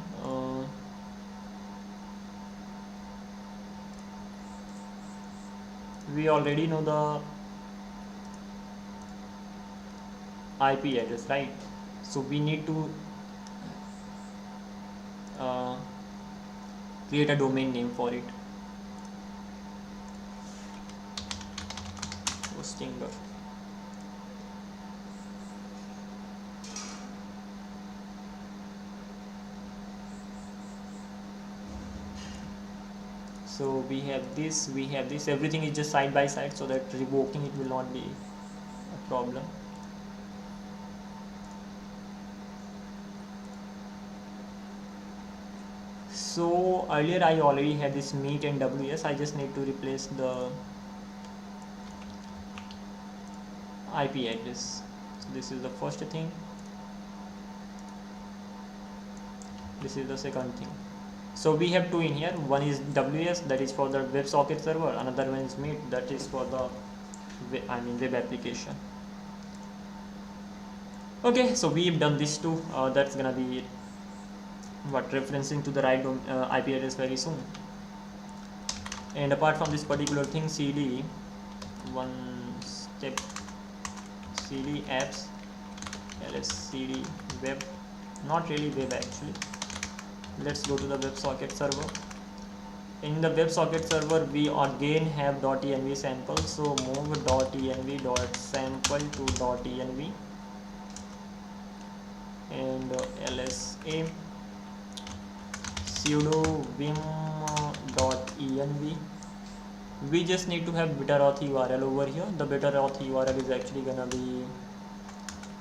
We already know the IP address, right? So we need to create a domain name for it. Stinger. So we have this, we have this. Everything is just side by side, so that revoking it will not be a problem. So earlier I already had this meet and WS. I just need to replace the IP address. So this is the first thing, this is the second thing. So we have two in here. One is WS, that is for the WebSocket server. Another one is meet, that is for the web application. Okay, so we've done this too. That's gonna be referencing to the right IP address very soon. And apart from this particular thing, cd one step cd apps ls cd web, not really web actually. Let's go to the WebSocket server. In the WebSocket server, we again have .env sample. So move .env.sample to .env and lsa sudo vim .env. We just need to have betterauth URL over here. The betterauth URL is actually gonna be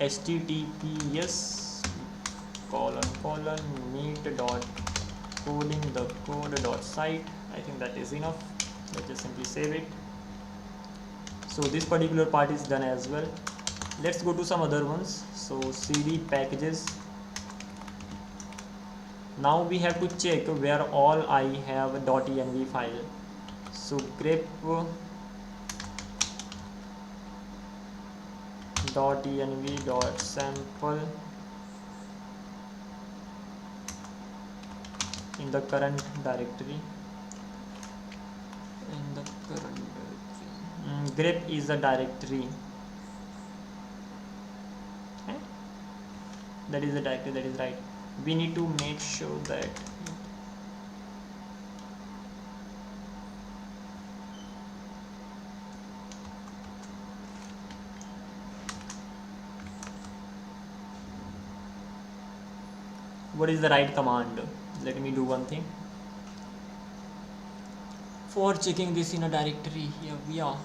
https://meet.codingthecode.site. I think that is enough. Let's just simply save it. So this particular part is done as well. Let's go to some other ones. So cd packages. Now we have to check where all I have a .env file. So grep .env.sample in the current directory. Grep is a directory. That is the directory, that is right. We need to make sure that what is the right command. Let me do one thing for checking this in a directory. Yeah.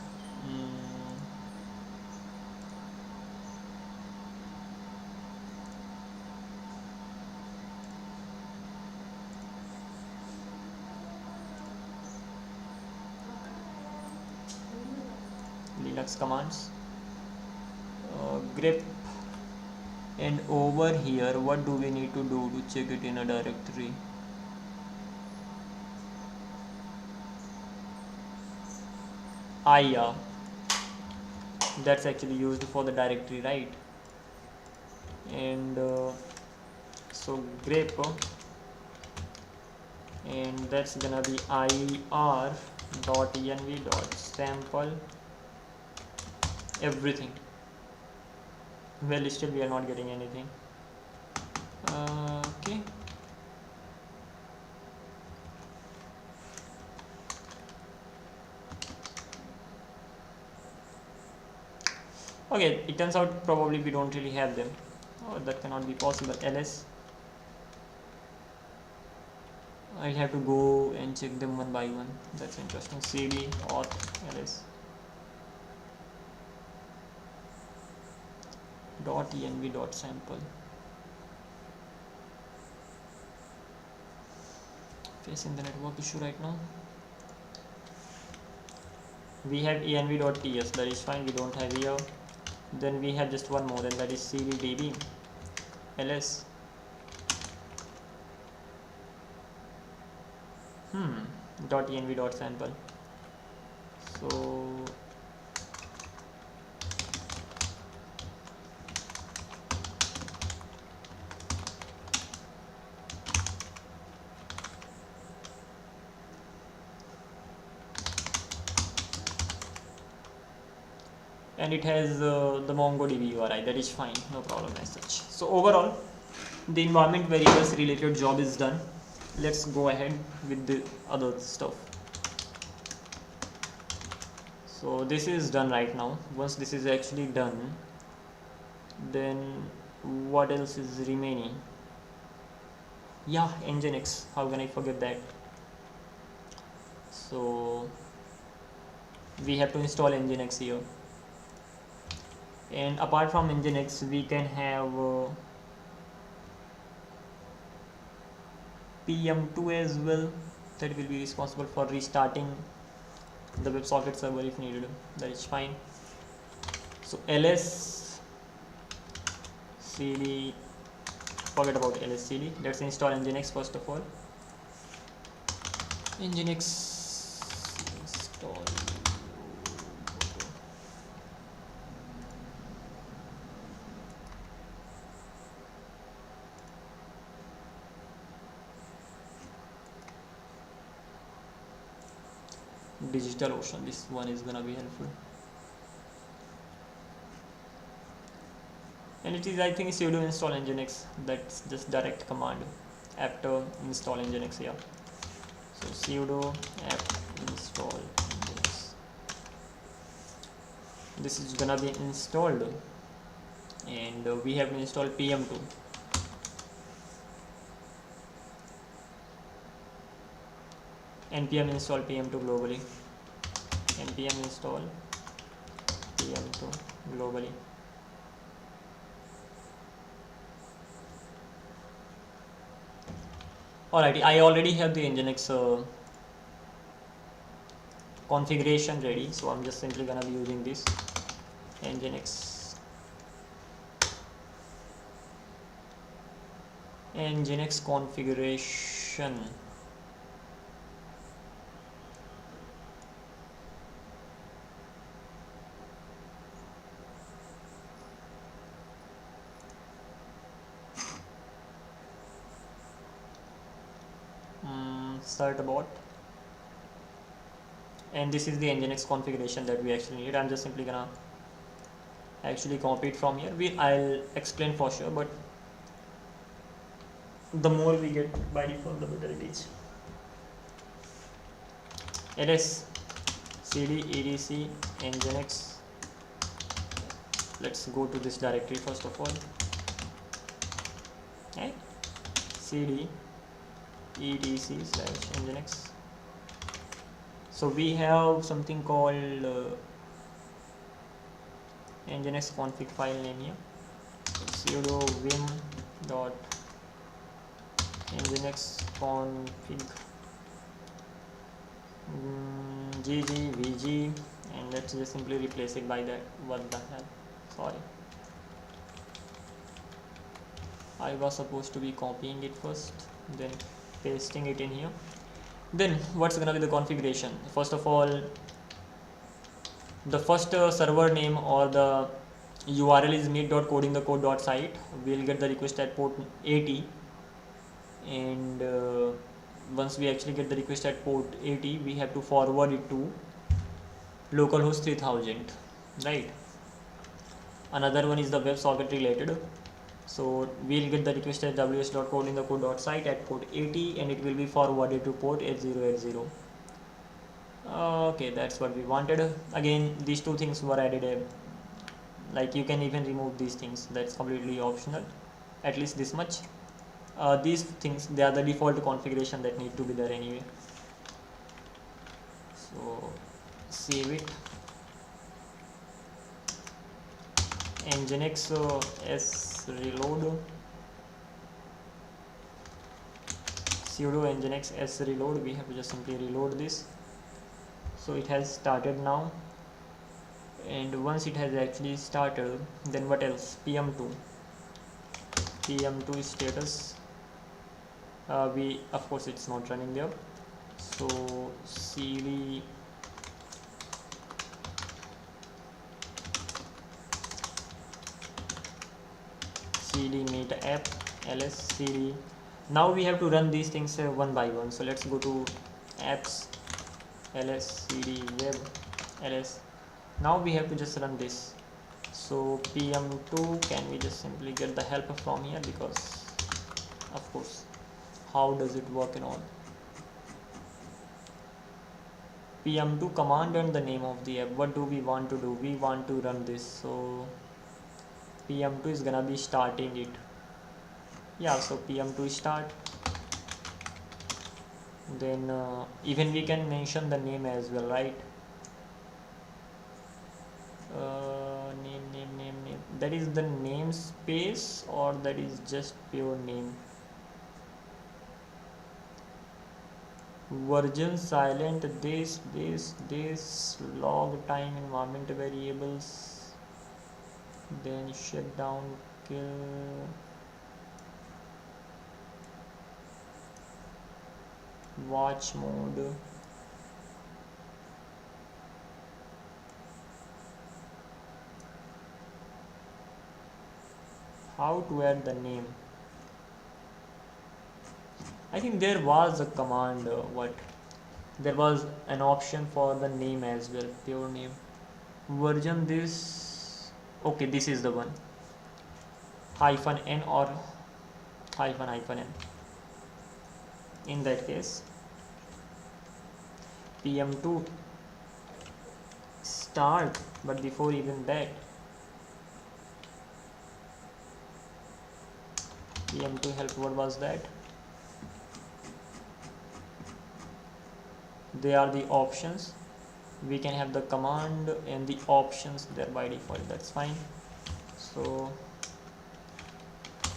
Linux commands, grep, and over here what do we need to do to check it in a directory? Yeah, that's actually used for the directory, right? And so grep, and that's gonna be ir.env.sample everything. Well, still we are not getting anything. Okay. Okay, it turns out probably we don't really have them. Oh, that cannot be possible. ls, I'll have to go and check them one by one. That's interesting. cd auth ls .env.sample. Facing the network issue right now. We have env.ts, that is fine, we don't have here. Then we have just one more, and that is cddb ls .env.sample. So and it has the MongoDB URI, that is fine, no problem as such. So overall the environment variables related job is done. Let's go ahead with the other stuff. So this is done right now. Once this is actually done, then what else is remaining? Yeah, Nginx, how can I forget that? So we have to install Nginx here, and apart from Nginx we can have PM2 as well, that will be responsible for restarting the WebSocket server if needed. That is fine. So ls cd, forget about ls cd. Let's install Nginx first of all. Nginx install. DigitalOcean, this one is gonna be helpful. And it is, I think, sudo install Nginx. That's just direct command after install Nginx here. So sudo apt install Nginx. This is gonna be installed, and we have to install PM2. npm install pm2 globally, npm install pm2 globally. Alrighty, I already have the nginx configuration ready, so I'm just simply gonna be using this nginx configuration. Start about, and this is the nginx configuration that we actually need. I'm just simply gonna actually copy it from here. I'll explain for sure, but the more we get by default, the better it is. ls cd etc nginx. Let's go to this directory first of all. Okay, cd etc/nginx. So we have something called nginx config file name here. Sudo vim dot nginx config ggvg, and let's just simply replace it by that. What the hell, sorry, I was supposed to be copying it first, then pasting it in here. Then what's gonna be the configuration? First of all, the first server name or the URL is meet.codingthecode.site. We'll get the request at port 80, and once we actually get the request at port 80, we have to forward it to localhost 3000, right? Another one is the WebSocket related. So we'll get the request at ws.codingthecode.site at port 80, and it will be forwarded to port 8080. Okay, that's what we wanted. Again, these two things were added. Like, you can even remove these things, that's completely optional, at least this much. These things, they are the default configuration that need to be there anyway. So save it. nginx s reload, sudo nginx s reload. We have to just simply reload this. So it has started now, and once it has actually started, then what else? pm2 status. We, of course, it's not running there, so cd meet app ls cd. Now we have to run these things one by one. So let's go to apps ls cd web ls. Now we have to just run this. So pm2, can we just simply get the help from here, because of course, how does it work and all? pm2 command and the name of the app. What do we want to do? We want to run this, so pm2 is gonna be starting it. Yeah, so pm2 start. Then even we can mention the name as well, right? Name. That is the namespace, or that is just pure name? Version silent, this log time environment variables, then shutdown kill, watch mode. How to add the name? I think there was a command, there was an option for the name as well, pure name. Version this, okay, this is the one, -n or -n. In that case, pm2 start, but before even that, pm2 help, what was that? they are the options. We can have the command and the options there by default, that's fine. So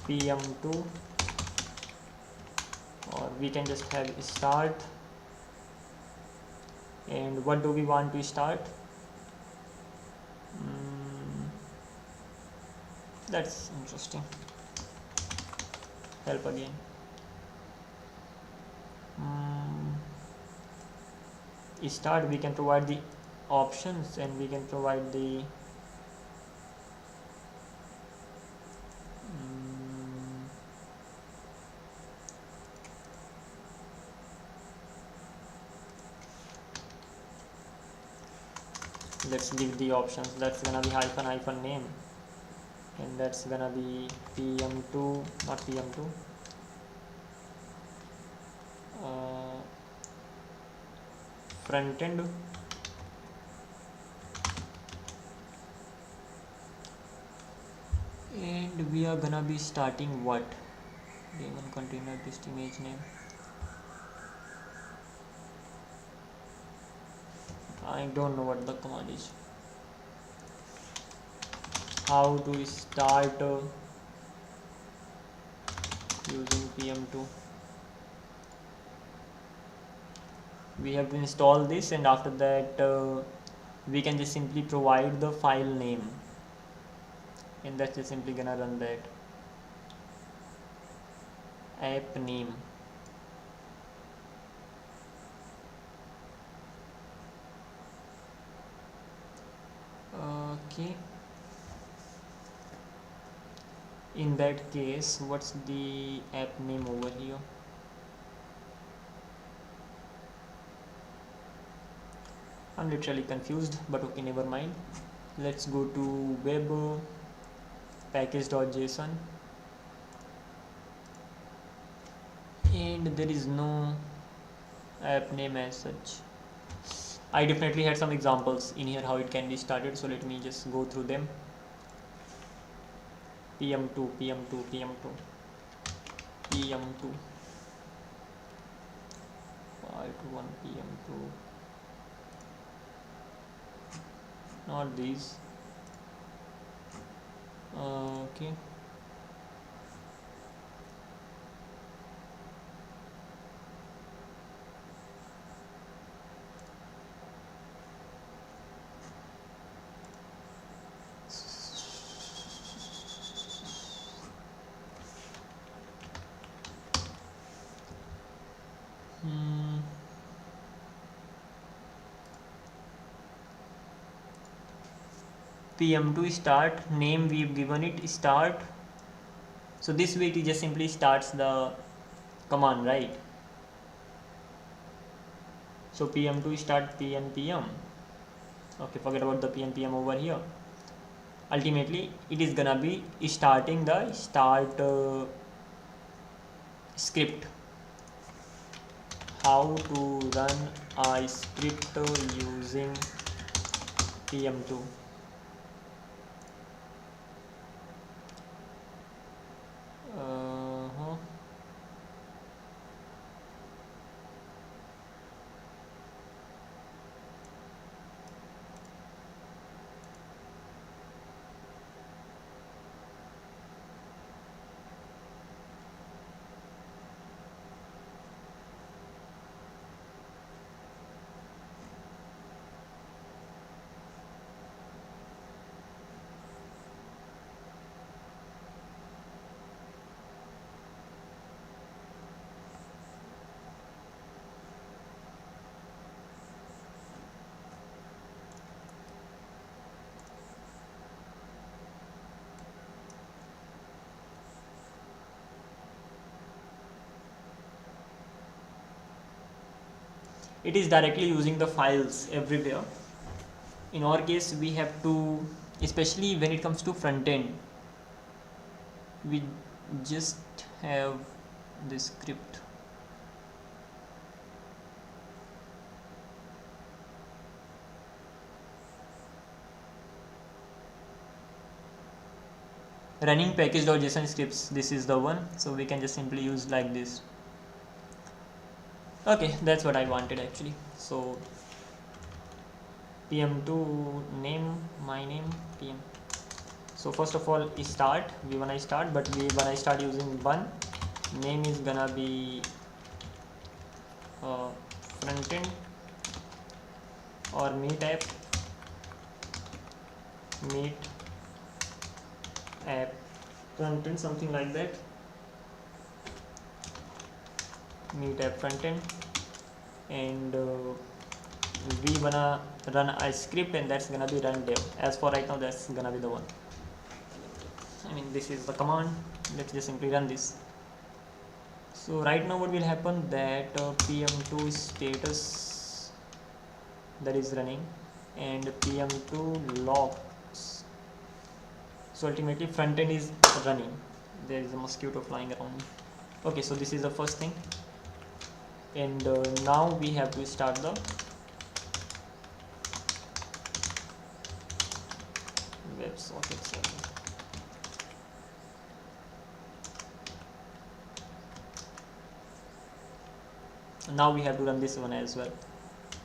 pm2, or we can just have start. And what do we want to start? That's interesting. Help again. Start, we can provide the options and we can provide the let's give the options. That's gonna be hyphen name, and that's gonna be pm2, not pm2, front end, and we are gonna be starting what? Daemon container test image name. I don't know what the command is. How to start using pm2? We have to install this, and after that we can just simply provide the file name, and that's just simply gonna run that app name. Okay, in that case, what's the app name over here? I'm literally confused, but okay, never mind. Let's go to web package.json, and there is no app name as such. I definitely had some examples in here how it can be started, so let me just go through them. pm2, pm2, pm2, pm2, part 1, pm2, not these. Okay, pm2 start, name we've given it start, so this way it just simply starts the command, right? So pm2 start pnpm. Okay, forget about the pnpm over here. Ultimately it is gonna be starting the start script. How to run a script using pm2. It is directly using the files everywhere. In our case, we have to, especially when it comes to front end, we just have this script. Running package.json scripts, this is the one, so we can just simply use like this. Okay, that's what I wanted actually. So pm2 name, my name, pm. So first of all start, when I start, but when I start using bun, name is gonna be front end or meet app, meet app front end, something like that, meet app front end. And we gonna run a script, and that's gonna be run dev. As for right now, that's gonna be the one. I mean, this is the command. Let's just simply run this. So right now what will happen, that pm2 status that is running, and pm2 logs. So ultimately front end is running. There is a mosquito flying around. Okay, so this is the first thing. And now we have to start the WebSocket server. Now we have to run this one as well.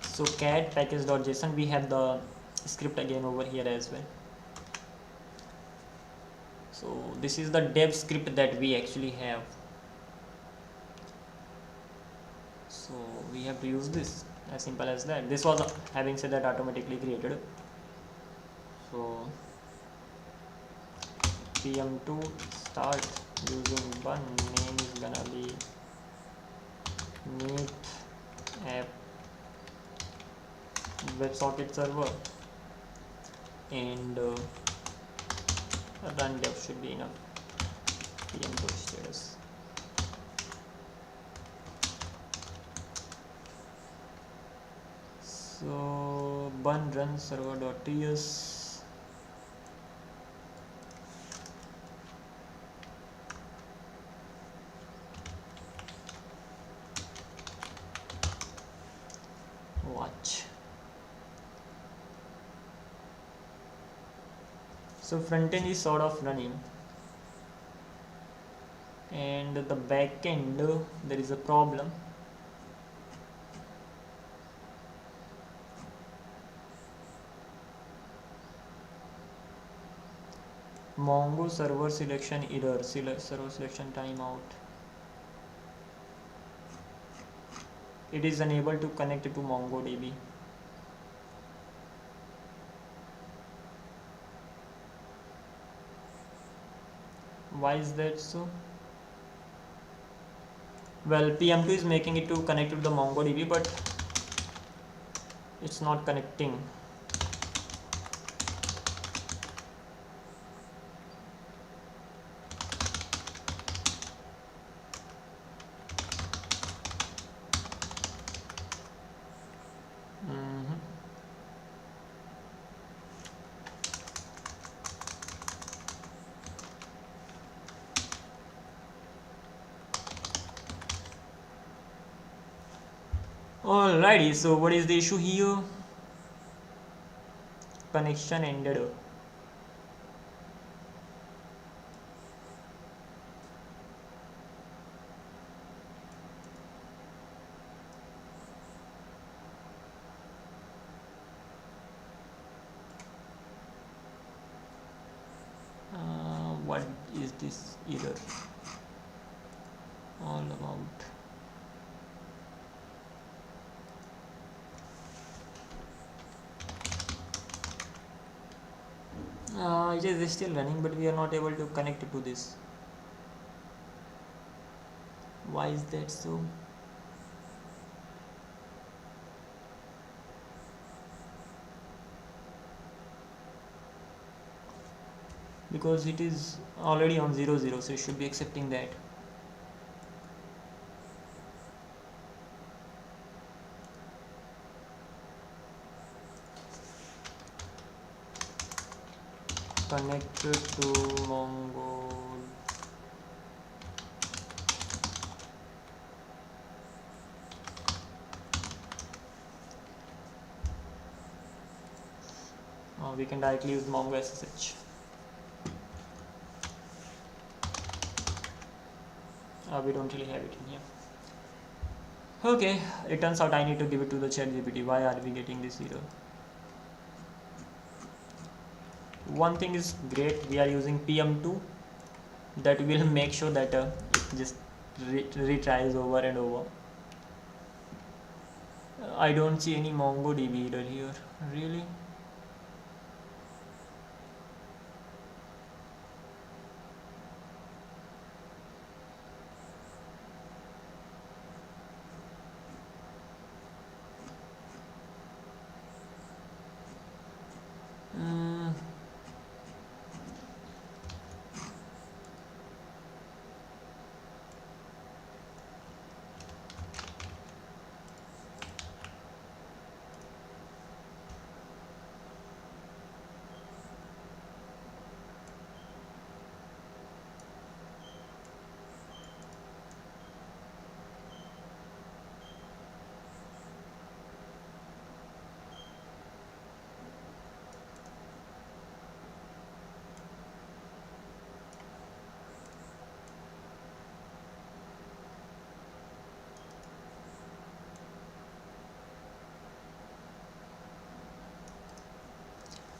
So cat package.json, we have the script again over here as well. So this is the dev script that we actually have. So we have to use this, as simple as that. This was, having said that, automatically created. So pm2 start using bun, name is gonna be meet app WebSocket server, and run dev should be enough. pm2 status. So bun run server.ts. Watch. So front end is sort of running, and the back end there is a problem. Mongo server selection error, server selection timeout. It is unable to connect to MongoDB. Why is that so? Well, pm2 is making it to connect to the MongoDB, but it's not connecting. Alrighty, so what is the issue here? Connection ended. What is this error all about? It is still running, but we are not able to connect to this. Why is that so? Because it is already on 0, so it should be accepting that. Connected to Mongo. We can directly use Mongo SSH. We don't really have it in here. Okay, it turns out I need to give it to the ChatGPT. Why are we getting this error? One thing is great, we are using PM2, that will make sure that it just retries over and over. I don't see any MongoDB error here, really. Mm,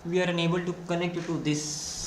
we are unable to connect to this.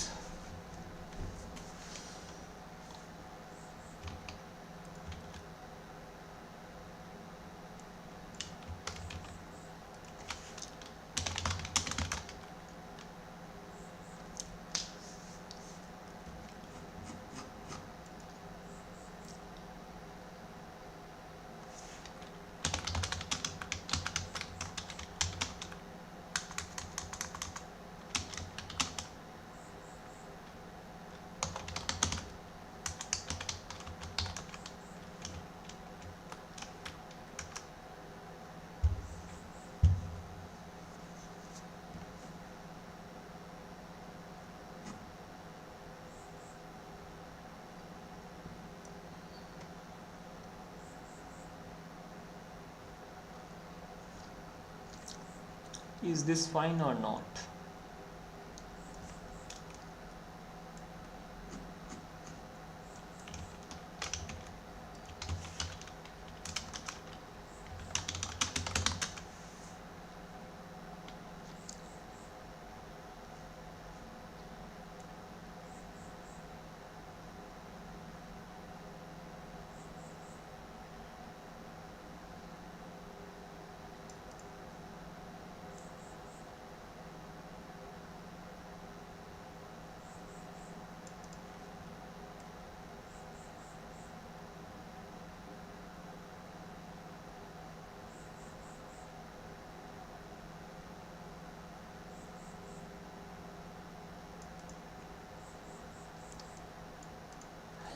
Is this fine or not?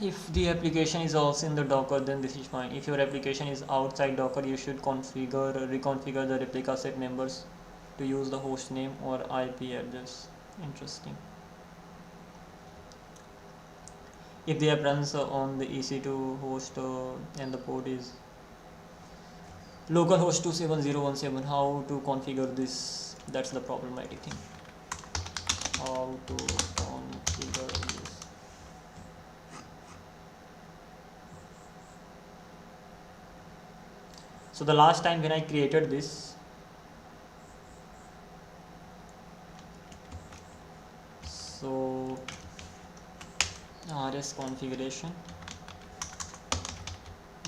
If the application is also in the Docker, then this is fine. If your application is outside Docker, you should reconfigure the replica set members to use the host name or IP address. Interesting. If the app runs on the EC2 host and the port is localhost 27017, how to configure this? That's the problematic thing. How to configure this? So the last time when I created this, so rs configuration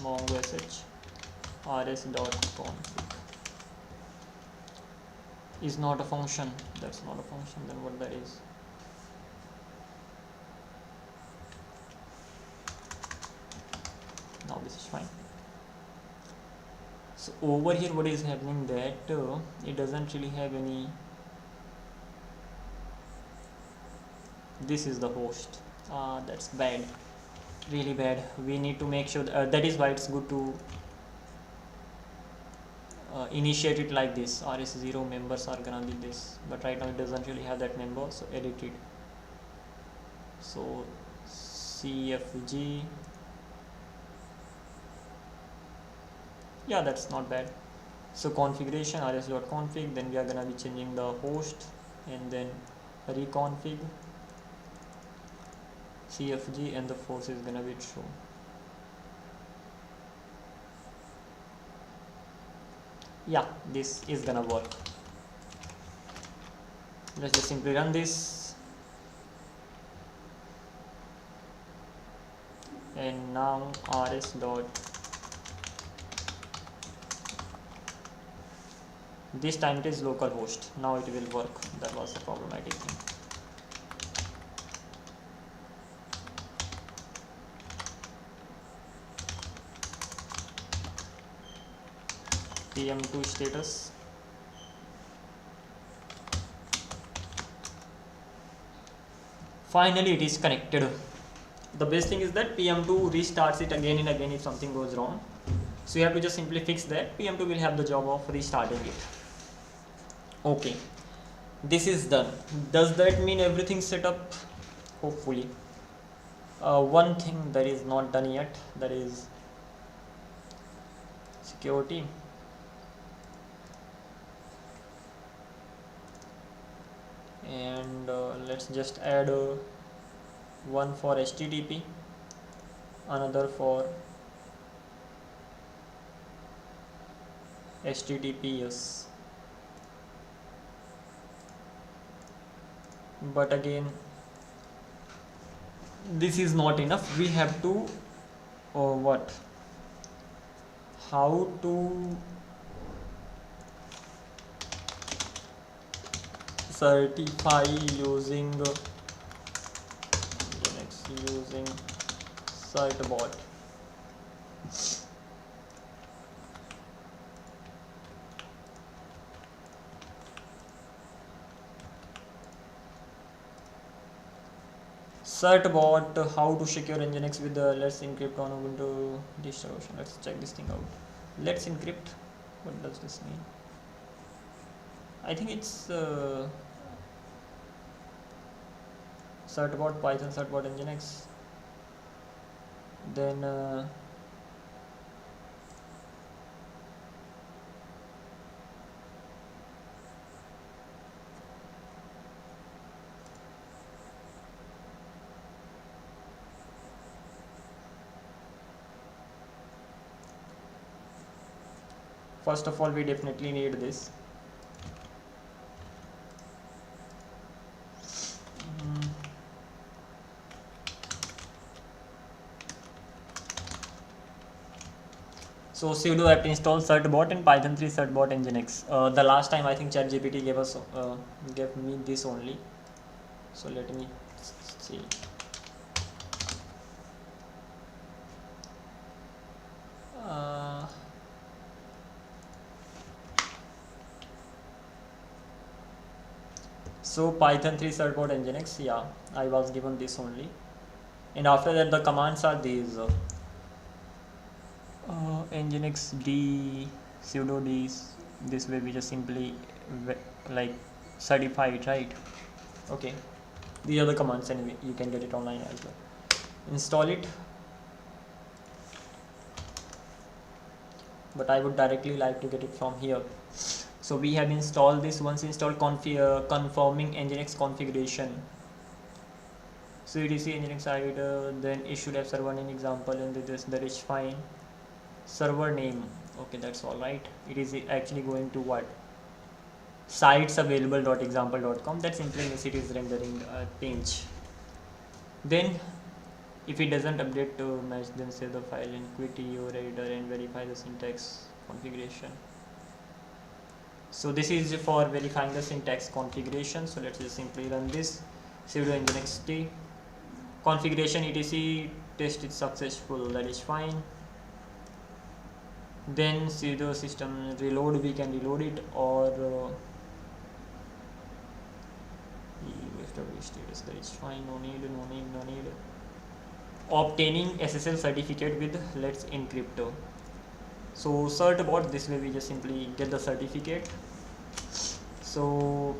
mongo sh rs.config is not a function. That's not a function. Then what that is? Now this is fine. So over here what is happening, that it doesn't really have any. This is the host. That's bad, really bad. We need to make sure that is why it's good to initiate it like this. rs0 members are gonna be this, but right now it doesn't really have that member, so edit it. So cfg, yeah, that's not bad. So configuration rs.config, then we are gonna be changing the host and then reconfig cfg, and the force is gonna be true. Yeah, this is gonna work. Let's just simply run this, and now rs dot, this time it is localhost. Now it will work. That was the problematic thing. PM2 status. Finally it is connected. The best thing is that PM2 restarts it again and again if something goes wrong. So you have to just simply fix that. PM2 will have the job of restarting it. Okay, this is done. Does that mean everything's set up? Hopefully. One thing that is not done yet, that is security. And let's just add one for HTTP, another for HTTPS. But again, this is not enough. We have to how to certify using using certbot. Certbot, how to secure Nginx with the let's encrypt on Ubuntu distribution. Let's check this thing out. Let's encrypt. What does this mean? I think it's certbot Python certbot Nginx. Then first of all, we definitely need this. So sudo apt install certbot and python 3 certbot nginx. The last time I think ChatGPT gave me this only. So let me see. So python 3 certbot nginx, yeah, I was given this only, and after that the commands are these. Nginx d sudo d, this way we just simply like certify it, right? Okay, these are the commands, and you can get it online as well. Install it, but I would directly like to get it from here. So we have installed this. Once installed, confirming Nginx configuration. So etc Nginx side, then it should have server name example, and this, that is fine. Server name, okay, that's all right. It is actually going to what? Sites available.example.com. that simply means it is rendering a page. Then if it doesn't update to match, then save the file and quit your editor and verify the syntax configuration. So this is for verifying the syntax configuration. So let's just simply run this. Sudo nginx t configuration etc test is successful, that is fine. Then sudo system reload, we can reload it, or UFW status, that is fine. No need. Obtaining SSL certificate with let's encrypt. So certbot, this way we just simply get the certificate. So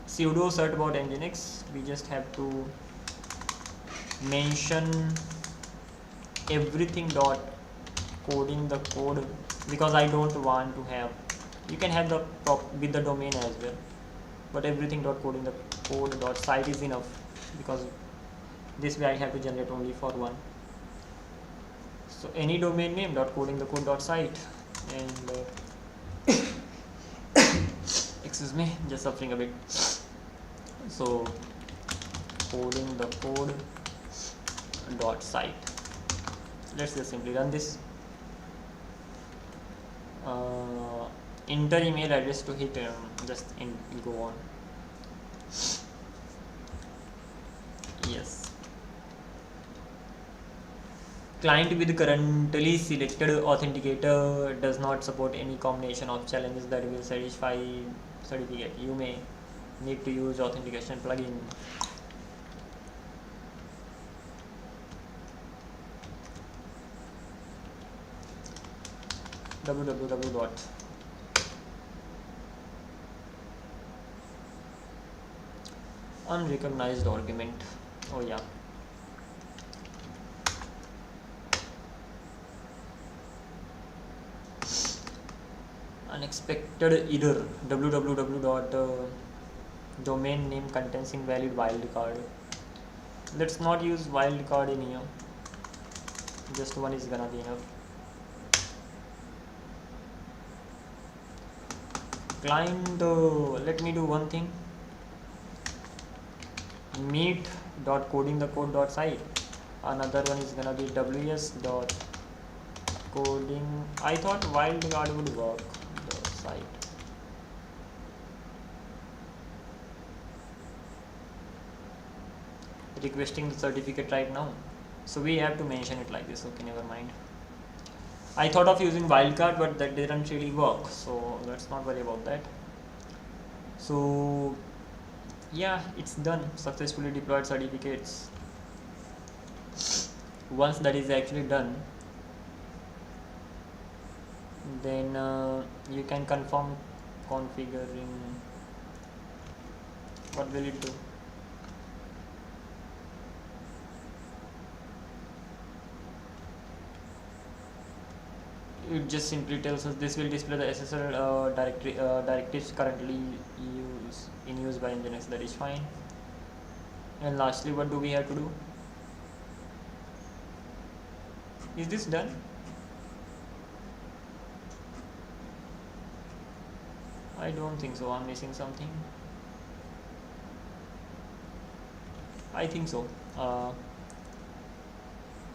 sudo certbot nginx, we just have to mention everything dot coding the code, because I don't want to have, you can have the with the domain as well, but everything dot coding the code dot site is enough, because this way I have to generate only for one. So any domain name dot coding the code dot site, and excuse me, just suffering a bit. So coding the code dot site. Let's just simply run this. Enter email address to hit go on. Yes. Client with currently selected authenticator does not support any combination of challenges that will satisfy certificate. You may need to use authentication plugin. www dot unrecognized argument. Oh yeah. Unexpected error. www dot domain name contains invalid wildcard. Let's not use wildcard in here. Just one is gonna be enough. Client, let me do one thing. meet.codingthecode.site. Another one is gonna be ws.coding. I thought wildcard would work. The site. Requesting the certificate right now. So we have to mention it like this. Okay, never mind. I thought of using wildcard, but that didn't really work, so let's not worry about that. So yeah, it's done. Successfully deployed certificates. Once that is actually done, then you can confirm configuring. What will it do? It just simply tells us this will display the SSL directives currently in use by Nginx. That is fine. And lastly, what do we have to do? Is this done? I don't think so. I'm missing something. I think so.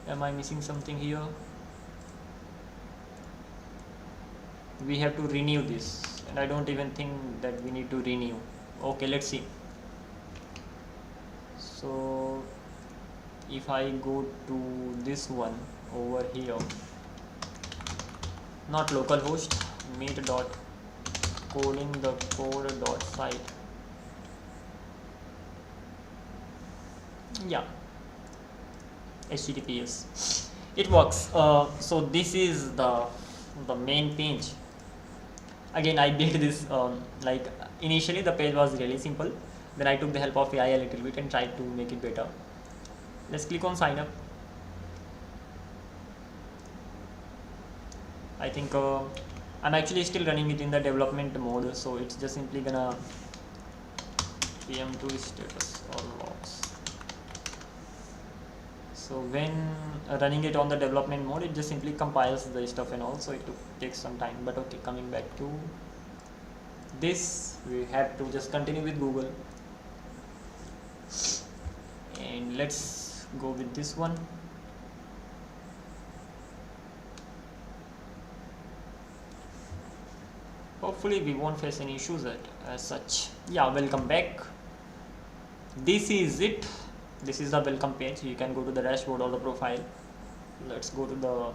Am I missing something here? We have to renew this, and I don't even think that we need to renew. Okay, let's see. So if I go to this one over here, not localhost, meet.codingthecode.site. Yeah, HTTPS. It works. So this is the main page. Again, I built this like initially the page was really simple, then I took the help of AI a little bit and tried to make it better. Let's click on sign up. I think I'm actually still running it in the development mode, so it's just simply gonna pm2 status or logs. So when running it on the development mode, it just simply compiles the stuff and all, so it takes some time. But okay, coming back to this, we have to just continue with Google, and let's go with this one. Hopefully we won't face any issues as such. Yeah, welcome back. This is it. This is the welcome page. You can go to the dashboard or the profile. Let's go to the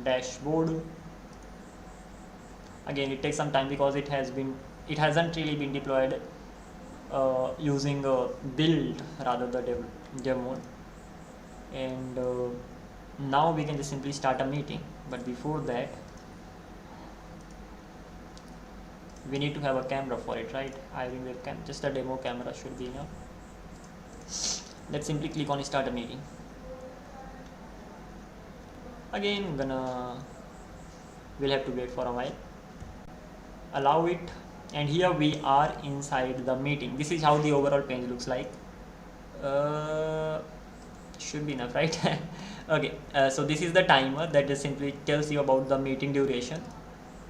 dashboard. Again, it takes some time because it hasn't really been deployed using build rather the dev mode. And now we can just simply start a meeting, but before that we need to have a camera for it, right? Hiring webcam, just a demo camera should be enough. Let's simply click on start a meeting. Again, we'll have to wait for a while. Allow it, and here we are inside the meeting. This is how the overall page looks like. Should be enough, right? Okay, so this is the timer that just simply tells you about the meeting duration,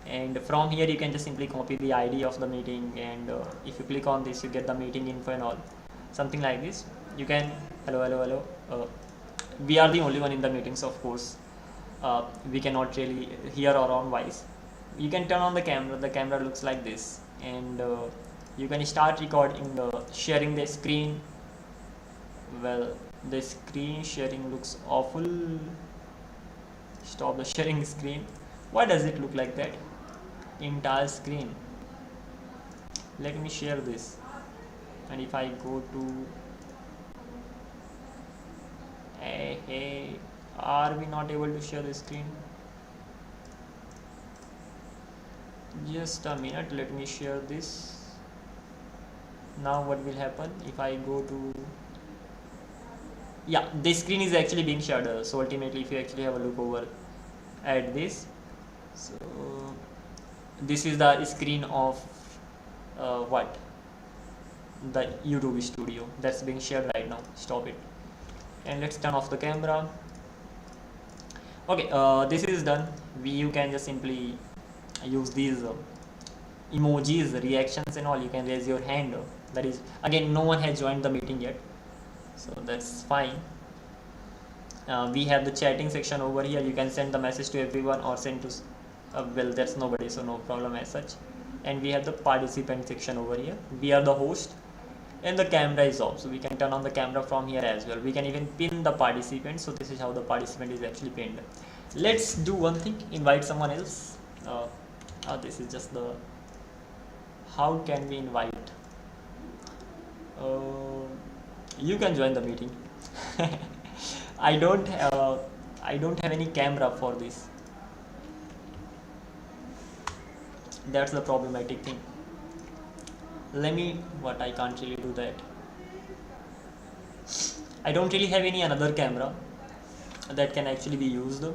and from here you can just simply copy the ID of the meeting, and if you click on this you get the meeting info and all, something like this. You can hello, we are the only one in the meetings, of course. We cannot really hear our own voice. You can turn on the camera looks like this, and you can start recording, sharing the screen. Well, the screen sharing looks awful. Stop the sharing screen. Why does it look like that? Entire screen. Let me share this, and if I go to hey, are we not able to share the screen? Just a minute, let me share this. Now what will happen if I go to, yeah, this screen is actually being shared. So ultimately if you actually have a look over at this, so this is the screen of what, the YouTube studio that's being shared right now. Stop it, and let's turn off the camera. Okay, this is done. You can just simply use these emojis, reactions and all. You can raise your hand. That is, again, no one has joined the meeting yet, so that's fine. We have the chatting section over here. You can send the message to everyone or send to well, there's nobody, so no problem as such. And we have the participant section over here. We are the host, and the camera is off, so we can turn on the camera from here as well. We can even pin the participant. So this is how the participant is actually pinned. Let's do one thing, invite someone else. This is just the, how can we invite? You can join the meeting. I don't have any camera for this. That's the problematic thing. Let me, what, I can't really do that. I don't really have any another camera that can actually be used,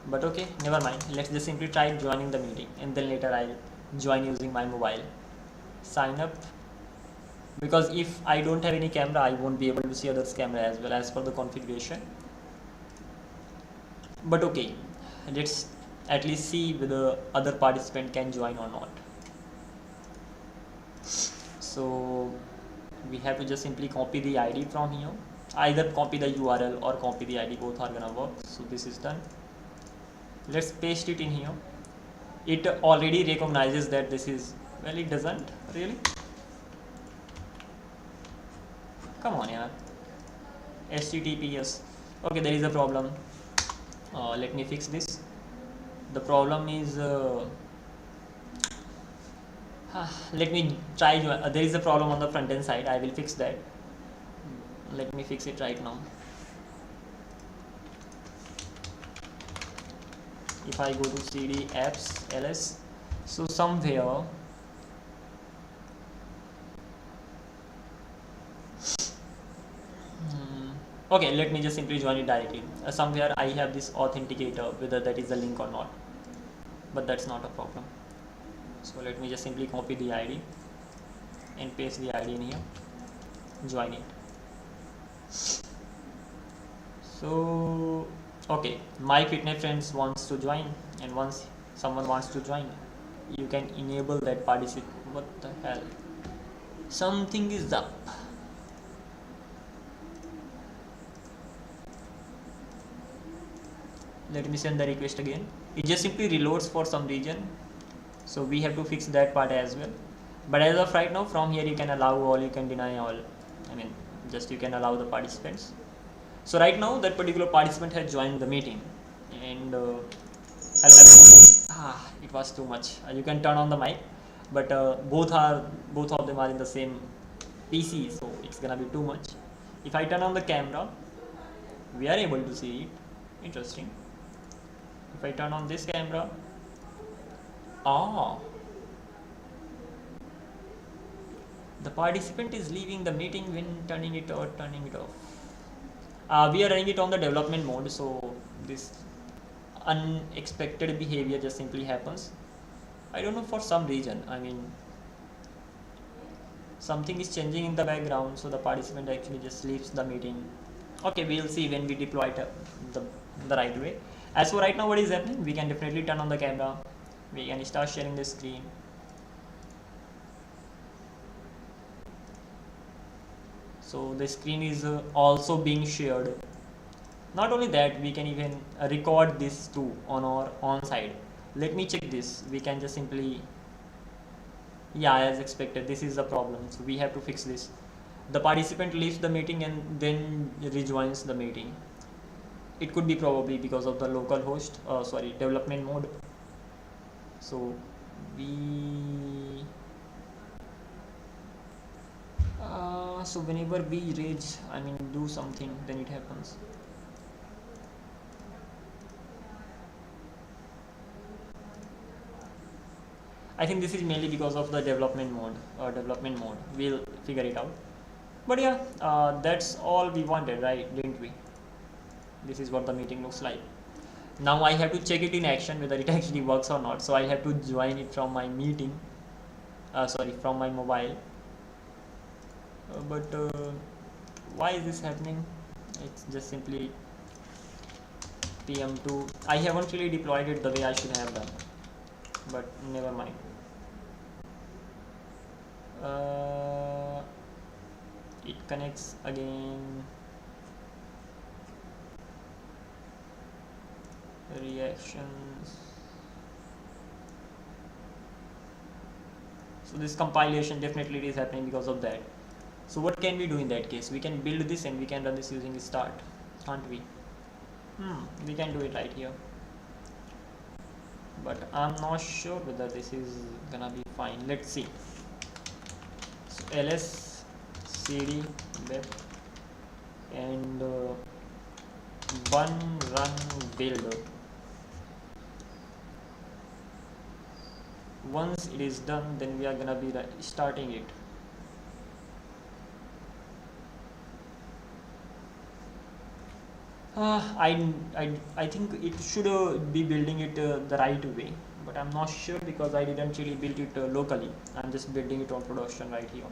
but okay, never mind. Let's just simply try joining the meeting, and then later I'll join using my mobile. Sign up, because if I don't have any camera I won't be able to see others' camera as well as per the configuration. But okay, let's at least see whether other participant can join or not. So we have to just simply copy the ID from here. Either copy the URL or copy the ID, both are gonna work. So this is done. Let's paste it in here. It already recognizes that this is, well, it doesn't really. Come on, yeah. HTTPS. Okay, there is a problem. Let me fix this. The problem is, let me try. There is a problem on the front end side. I will fix that. Let me fix it right now. If I go to cd apps ls, so somewhere okay, let me just simply join it directly. Somewhere I have this authenticator, whether that is a link or not, but that's not a problem. So let me just simply copy the ID and paste the ID in here, join it. So okay, my fitness friends wants to join, and once someone wants to join, you can enable that participant. What the hell, something is up. Let me send the request again. It just simply reloads for some reason, so we have to fix that part as well. But as of right now, from here you can allow all, you can deny all. I mean, just you can allow the participants. So right now that particular participant has joined the meeting, and hello. It was too much. You can turn on the mic, but both of them are in the same PC, so it's gonna be too much. If I turn on the camera, we are able to see it. Interesting. If I turn on this camera, the participant is leaving the meeting when turning it or turning it off. We are running it on the development mode, so this unexpected behavior just simply happens. I don't know, for some reason. I mean, something is changing in the background, so the participant actually just leaves the meeting. Okay, we'll see when we deploy it the right way. As for right now, what is happening, we can definitely turn on the camera, We can start sharing the screen. So the screen is also being shared. Not only that, we can even record this too on our on side. Let me check this. We can just simply, yeah, as expected, this is the problem. So we have to fix this. The participant leaves the meeting and then rejoins the meeting. It could be probably because of the local host, development mode. So we so whenever we do something, then it happens. I think this is mainly because of the development mode. We'll figure it out. But yeah, that's all we wanted, right? Didn't we? This is what the meeting looks like. Now I have to check it in action whether it actually works or not. So I have to join it from my meeting. From my mobile. But why is this happening? It's just simply PM2. I haven't really deployed it the way I should have done. But never mind. It connects again. Reactions. So this compilation definitely is happening because of that. So what can we do in that case? We can build this and we can run this using start, can't we? We can do it right here. But I'm not sure whether this is gonna be fine. Let's see. So ls cd web and run build. Once it is done, then we are gonna be starting it. I think it should be building it the right way, but I'm not sure because I didn't really build it locally. I'm just building it on production right here.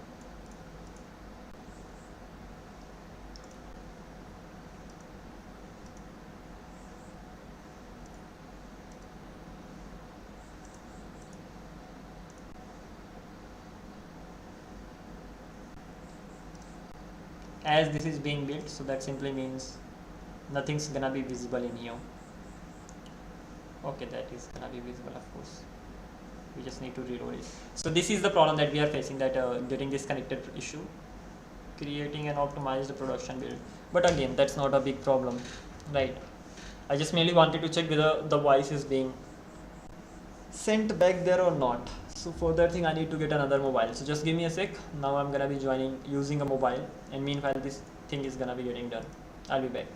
As this is being built, so that simply means nothing's gonna be visible in here. Okay, that is gonna be visible, of course. We just need to reload it. So this is the problem that we are facing, that getting disconnected issue, creating an optimized production build. But again, that's not a big problem, right? I just merely wanted to check whether the voice is being sent back there or not. So for that thing I need to get another mobile. So just give me a sec. Now I'm gonna be using a mobile, and meanwhile this thing is gonna be getting done. I'll be back.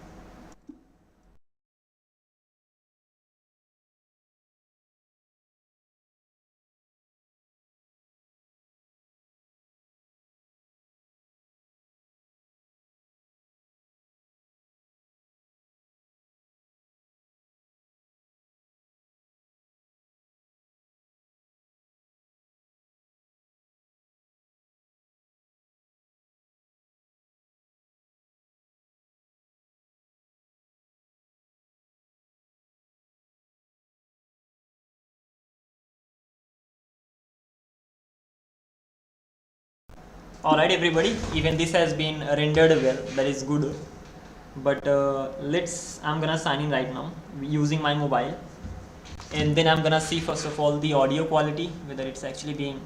Alright everybody, even this has been rendered well, that is good. But I'm gonna sign in right now using my mobile, and then I'm gonna see first of all the audio quality, whether it's actually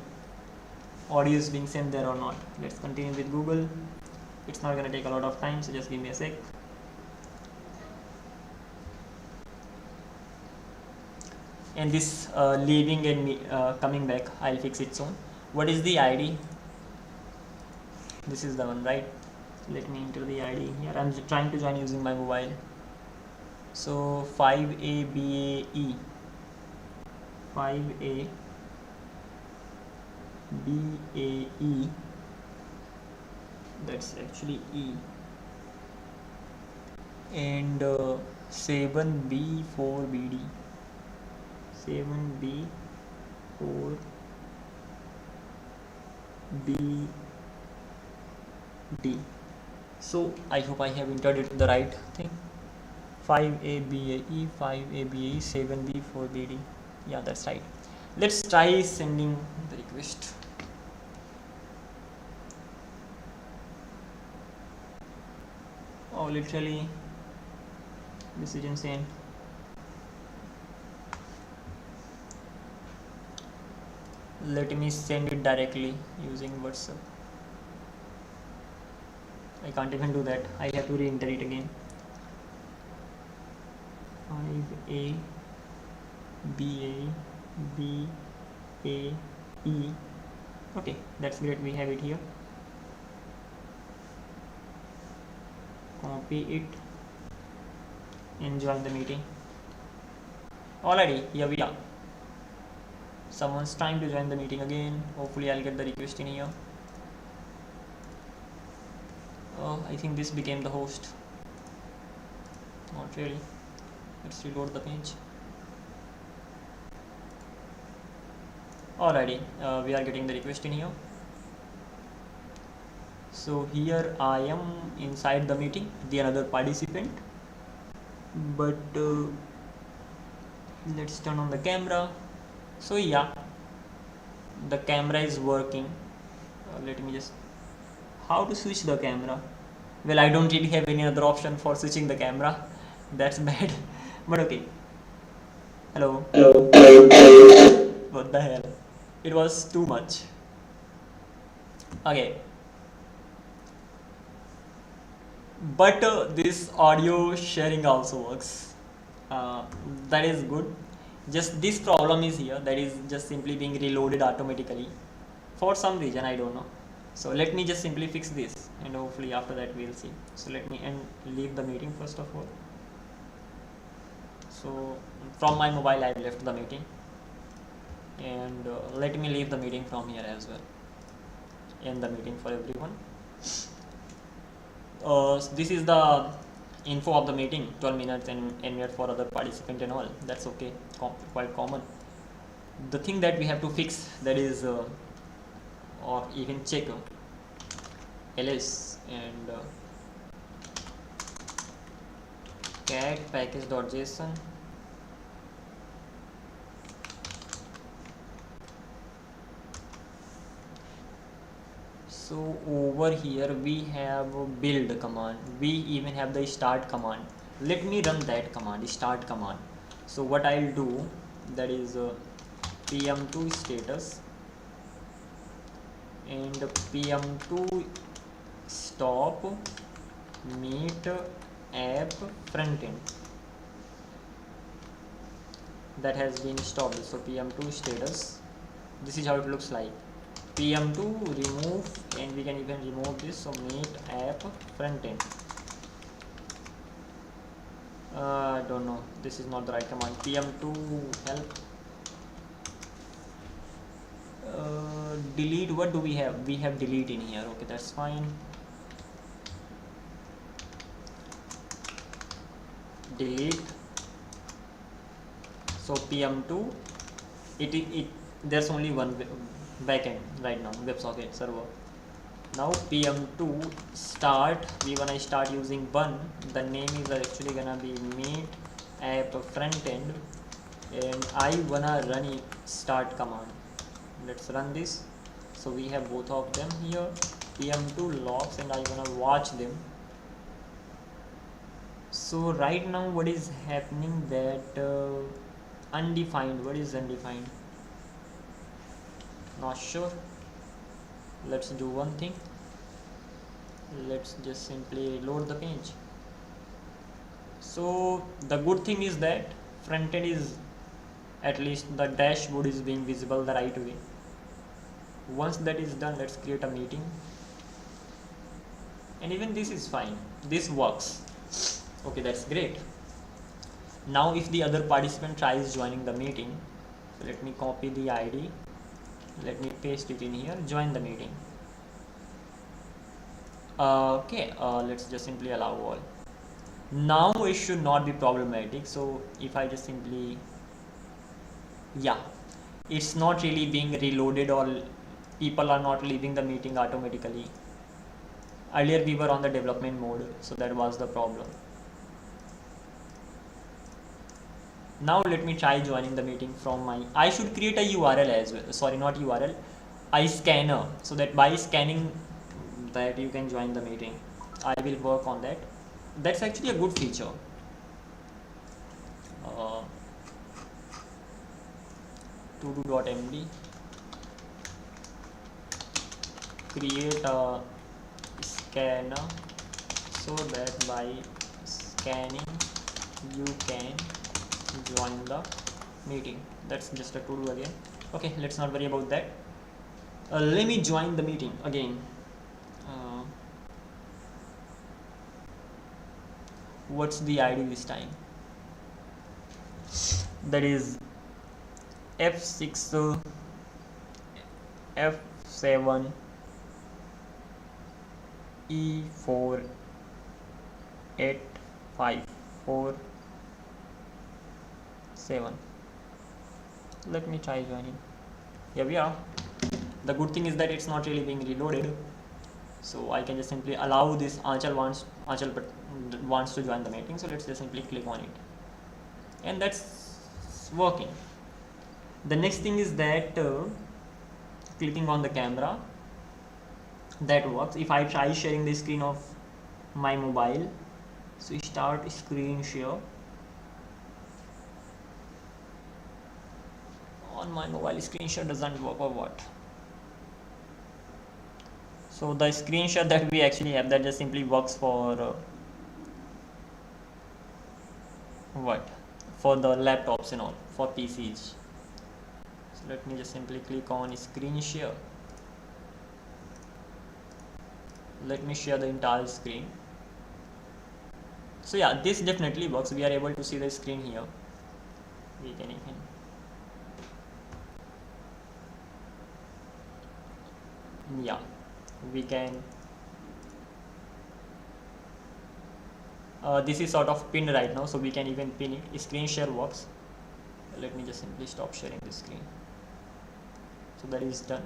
audio is being sent there or not. Let's continue with Google. It's not gonna take a lot of time, so just give me a sec. And this leaving and coming back, I'll fix it soon. What is the ID? This is the one, right? Let me enter the ID here. I'm trying to join using my mobile. So 5ABAE 5ABAE, that's actually E, and 7B4BD 7B4BD. So I hope I have entered it the right thing. 5ABAE 5ABAE 7B4BD. Yeah, that's right. Let's try sending the request. Oh, literally, this is insane. Let me send it directly using WhatsApp. I can't even do that. I have to re-enter it again. 5A BABAE. Okay, that's great. We have it here. Copy it and join the meeting. Already, here we are. Someone's trying to join the meeting again. Hopefully, I'll get the request in here. Oh, I think this became the host. Not really. Let's reload the page. Alrighty, we are getting the request in here. So here I am inside the meeting, the another participant. But let's turn on the camera. So yeah, the camera is working. Let me just, how to switch the camera? Well, I don't really have any other option for switching the camera. That's bad. But okay. Hello. What the hell? It was too much. Okay. But this audio sharing also works. That is good. Just this problem is here, that is just simply being reloaded automatically for some reason, I don't know. So let me just simply fix this, and hopefully after that we'll see. So let me leave the meeting first of all. So from my mobile I've left the meeting, and let me leave the meeting from here as well. End the meeting for everyone. This is the info of the meeting, 12 minutes and minute for other participant and all. That's okay, quite common. The thing that we have to fix, that is or even check ls and cat package.json. So over here we have build command, we even have the start command. Let me run that command, start command. So what I'll do, that is pm2 status and pm2 stop meet app frontend. That has been stopped. So pm2 status, this is how it looks like. pm2 remove, and we can even remove this. So meet app frontend. I don't know, this is not the right command. pm2 help delete. What do we have? We have delete in here. Okay, that's fine. Delete. So pm2, there's only one backend right now, WebSocket server. Now pm2 start, we wanna start using one. The name is actually gonna be meet app frontend, and I wanna run start command. Let's run this. So we have both of them here, pm2 logs, and I wanna watch them. So right now what is happening, that undefined, what is undefined? Not sure. Let's do one thing, let's just simply load the page. So the good thing is that frontend is, at least the dashboard is being visible the right way. Once that is done, let's create a meeting, and even this is fine, this works. Okay, that's great. Now if the other participant tries joining the meeting, so let me copy the ID, let me paste it in here, join the meeting. Okay, let's just simply allow all. Now it should not be problematic. So if I just simply, yeah, it's not really being reloaded, or people are not leaving the meeting automatically. Earlier we were on the development mode, so that was the problem. Now let me try joining the meeting from my, I should create a URL as well, sorry, not URL, I scanner, so that by scanning that you can join the meeting. I will work on that. That's actually a good feature. uh, todo.md, create a scanner so that by scanning you can join the meeting. That's just a to do again. Okay, let's not worry about that. Let me join the meeting again. uh, what's the ID this time? That is F6 F7 E4 854 7. Let me try joining. Here we are. The good thing is that it's not really being reloaded, so I can just simply allow this Anchal wants to join the meeting, so let's just simply click on it, and that's working. The next thing is that clicking on the camera, that works. If I try sharing the screen of my mobile, so start screen share on my mobile, screen share doesn't work or what? So the screenshot that we actually have, that just simply works for what? For the laptops and all, for PCs. So let me just simply click on screen share. Let me share the entire screen. So yeah, this definitely works. We are able to see the screen here. We can even we can this is sort of pinned right now, so we can even pin it. Screen share works. Let me just simply stop sharing the screen. So that is done.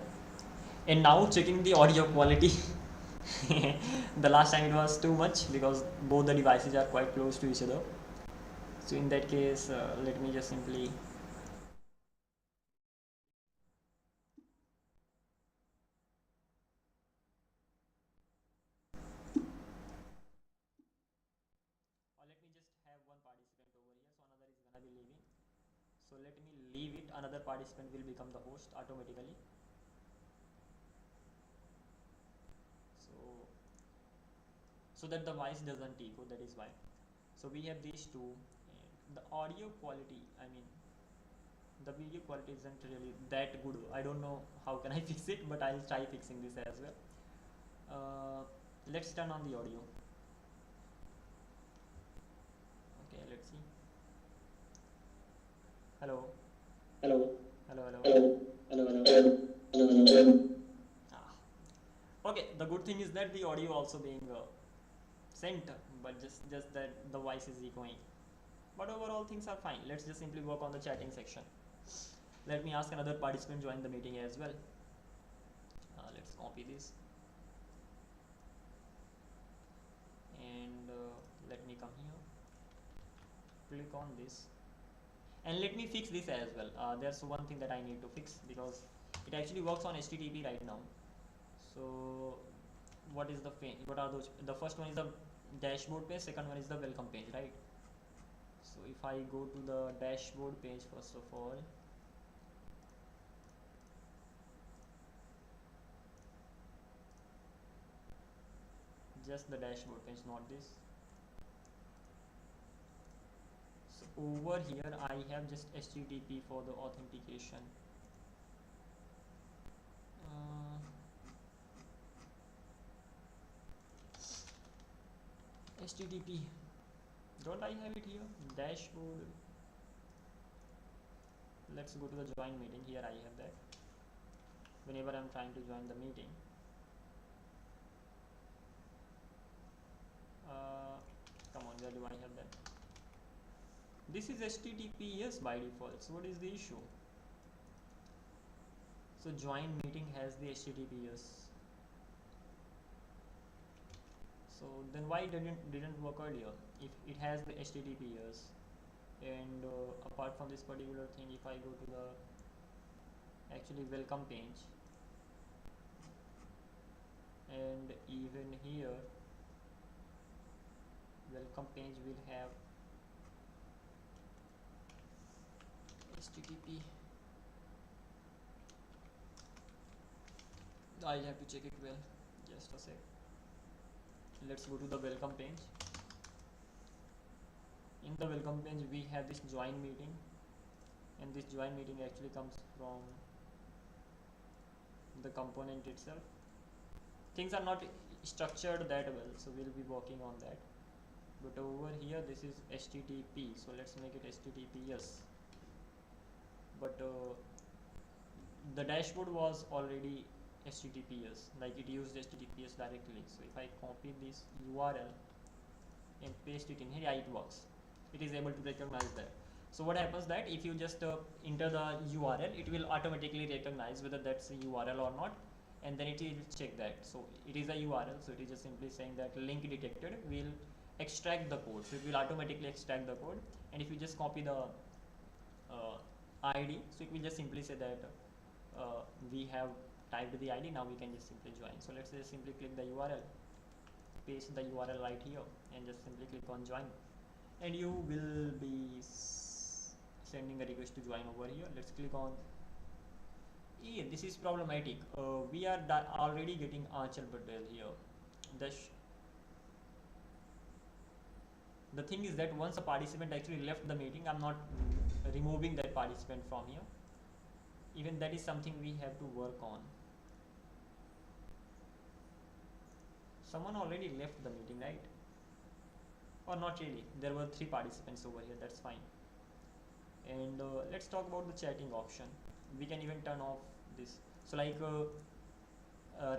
And now checking the audio quality. The last time it was too much because both the devices are quite close to each other. So in that case, let me just simply let me just have one participant over here, so another is gonna be leaving. So let me leave it, another participant will become the host automatically. So so that the voice doesn't echo, that is why. So we have these two, and the audio quality, I mean the video quality isn't really that good. I don't know how can I fix it, but I'll try fixing this as well. Let's turn on the audio. Okay, let's see. Hello. Hello. Hello, hello. Hello. Hello. Hello. Hello. Hello. Okay, the good thing is that the audio also being sent, but just that the voice is echoing. But overall things are fine. Let's just simply work on the chatting section. Let me ask another participant join the meeting as well. Let's copy this and let me come here, click on this, and let me fix this as well. There's one thing that I need to fix because it actually works on HTTP right now. So what is the what are those? The first one is the dashboard page, second one is the welcome page, right? So if I go to the dashboard page, first of all, just the dashboard page, not this. So over here I have just HTTP for the authentication. HTTP, don't I have it here? Dashboard. Let's go to the join meeting. Here I have that. Whenever I'm trying to join the meeting, come on, where do I have that? This is HTTPS by default. So what is the issue? So join meeting has the HTTPS. So then why didn't work earlier if it has the HTTPS? And apart from this particular thing, if I go to the actually welcome page, and even here welcome page will have http. I'll have to check it well, just a sec. Let's go to the welcome page. In the welcome page we have this join meeting, and this join meeting actually comes from the component itself. Things are not structured that well, so we'll be working on that. But over here this is http, so let's make it https. But the dashboard was already https, like it used https directly. So if I copy this URL and paste it in here, yeah, it works. It is able to recognize that. So what happens that if you just enter the URL, it will automatically recognize whether that's a URL or not, and then it will check that. So it is a URL, so it is just simply saying that link detected, will extract the code. So it will automatically extract the code, and if you just copy the ID, so it will just simply say that we have typed the ID, now we can just simply join. So let's just simply click the URL, paste the URL right here, and just simply click on join, and you will be sending a request to join over here. Let's click on. Yeah, this is problematic. We are already getting Achal Patel here. The thing is that once a participant actually left the meeting, I'm not removing that participant from here. Even that is something we have to work on. Someone already left the meeting, right? Or not really. There were 3 participants over here, that's fine. And let's talk about the chatting option. We can even turn off this. So like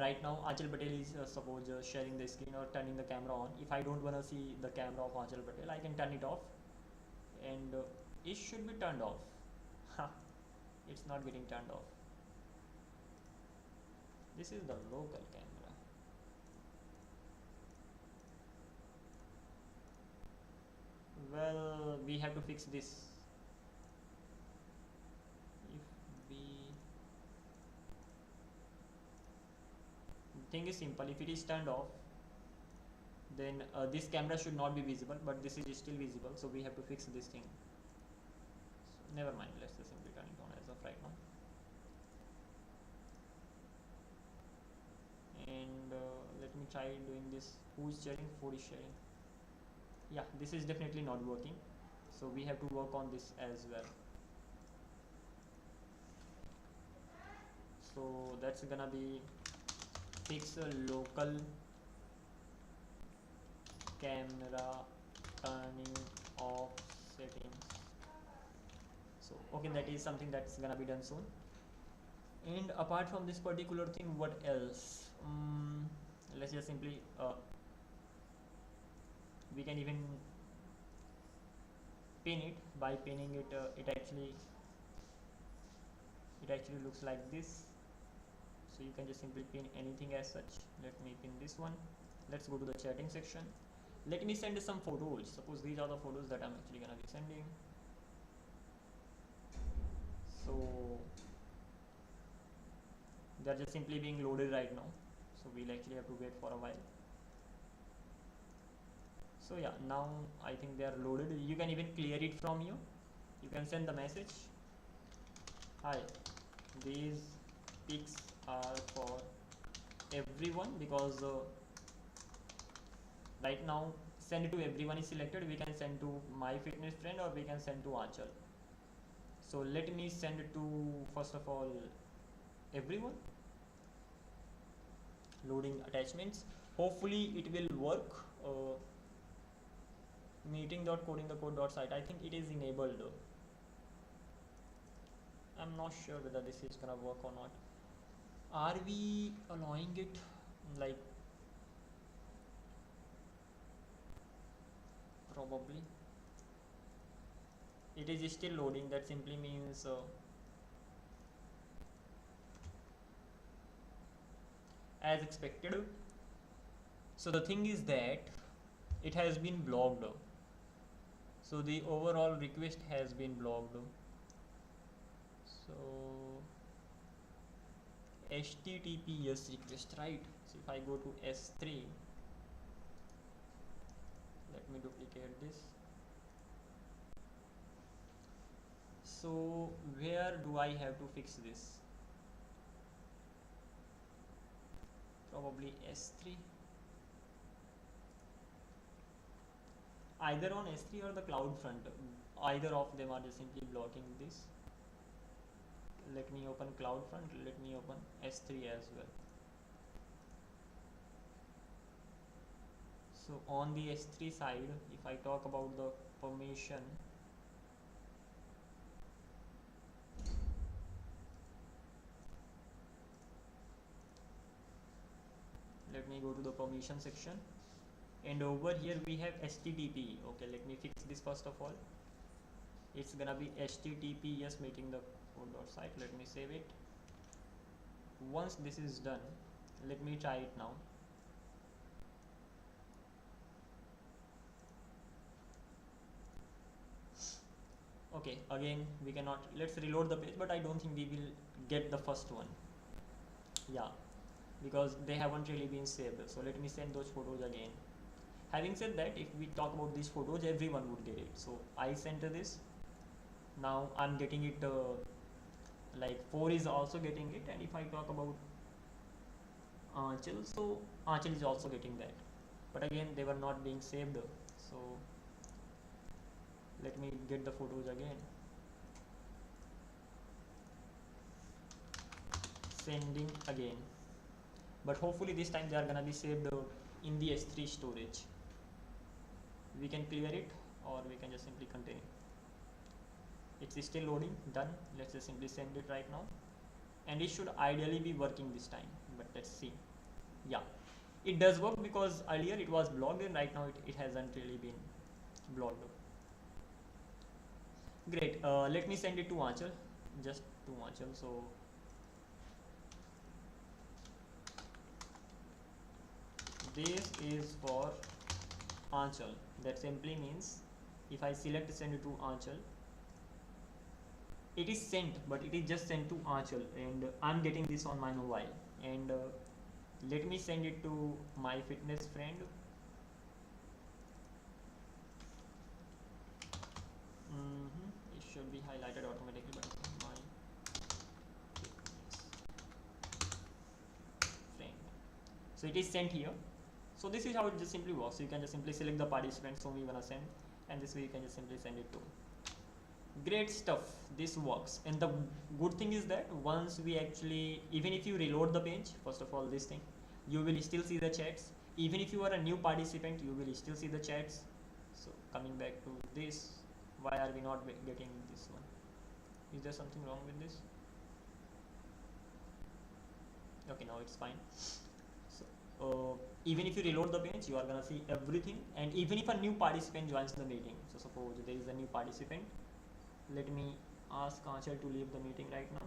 right now Achal Patel is suppose sharing the screen or turning the camera on. If I don't want to see the camera of Achal Patel, I can turn it off, and it should be turned off. It's not getting turned off. This is the local camera. Well, we have to fix this. If we, the thing is simple, if it is turned off, then this camera should not be visible, but this is still visible, so we have to fix this thing. So never mind, let's just simply turn it on as of right now. And let me try doing this. Who is sharing? 4 is sharing. Yeah, this is definitely not working, so we have to work on this as well. So that's gonna be fix a local camera turning off settings. So okay, that is something that's gonna be done soon. And apart from this particular thing, what else? Let's just simply we can even pin it. By pinning it, it actually looks like this. So you can just simply pin anything as such. Let me pin this one. Let's go to the chatting section. Let me send some photos. Suppose these are the photos that I'm actually gonna be sending. So they're just simply being loaded right now, so we'll actually have to wait for a while. So yeah, now I think they are loaded. You can even clear it from here. You can send the message, hi, these pics are for everyone, because right now send it to everyone is selected. We can send to my fitness friend, or we can send to Achal. So let me send it to, first of all, everyone. Loading attachments. Hopefully it will work. Meeting.codingthecode.site, I think it is enabled. I'm not sure whether this is gonna work or not. Are we allowing it? Like, probably. It is still loading. That simply means as expected. So the thing is that it has been blocked. So So the overall request has been blocked. So HTTPS request, right? So if I go to S3, let me duplicate this. So where do I have to fix this? Probably S3. Either on S3 or the cloud front. Either of them are just simply blocking this. Let me open cloud front. Let me open S3 as well. So on the S3 side, if I talk about the permission, let me go to the permission section, and over here we have HTTP. Okay, let me fix this first of all. It's gonna be HTTPS meeting the code.site. Let me save it. Once this is done, let me try it now. Okay, again we cannot. Let's reload the page, but I don't think we will get the first one. Yeah, because they haven't really been saved. So let me send those photos again. Having said that, if we talk about these photos, everyone would get it. So I sent this. Now I'm getting it. Like 4 is also getting it, and if I talk about Anchal, so Anchal is also getting that. But again, they were not being saved. So let me get the photos again. Sending again. But hopefully this time they are gonna be saved in the S3 storage. We can clear it, or we can just simply continue. It's still loading. Done. Let's just simply send it right now, and it should ideally be working this time. But let's see. Yeah, it does work, because earlier it was blocked and right now it hasn't really been blocked. Great. Let me send it to Anchal, just to Anchal. So this is for Anchal. That simply means if I select send it to Anchal, it is sent, but it is just sent to Anchal, and I'm getting this on my mobile. And let me send it to my fitness friend. It should be highlighted automatically, but my fitness friend. So it is sent here. So this is how it just simply works. So you can just simply select the participants whom you wanna send, and this way you can just simply send it to. Great stuff. This works, and the good thing is that once we actually, even if you reload the page, first of all, this thing, you will still see the chats. Even if you are a new participant, you will still see the chats. So coming back to this, why are we not getting this one? Is there something wrong with this? Okay, now it's fine. So even if you reload the page, you are gonna see everything. And even if a new participant joins the meeting, so suppose there is a new participant, let me ask Anchal to leave the meeting right now.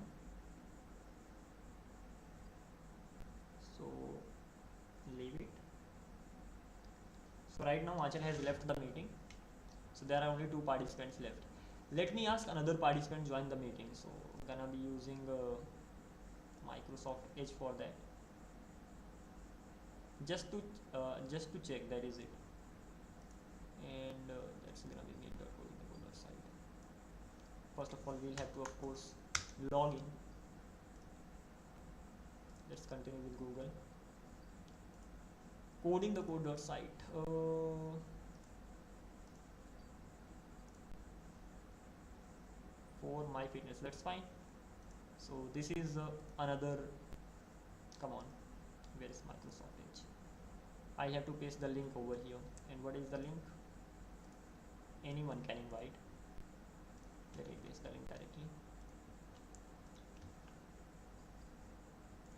So leave it. So right now Anchal has left the meeting, so there are only 2 participants left. Let me ask another participant join the meeting. So I'm gonna be using Microsoft Edge for that, just to check that is it. And that's gonna be meet.code.site. First of all, we'll have to of course log in. Let's continue with Google. Coding the code.site. For my fitness, that's fine. So this is another, come on, where is Microsoft Edge? I have to paste the link over here. And what is the link? Anyone can invite. Let me paste the link directly.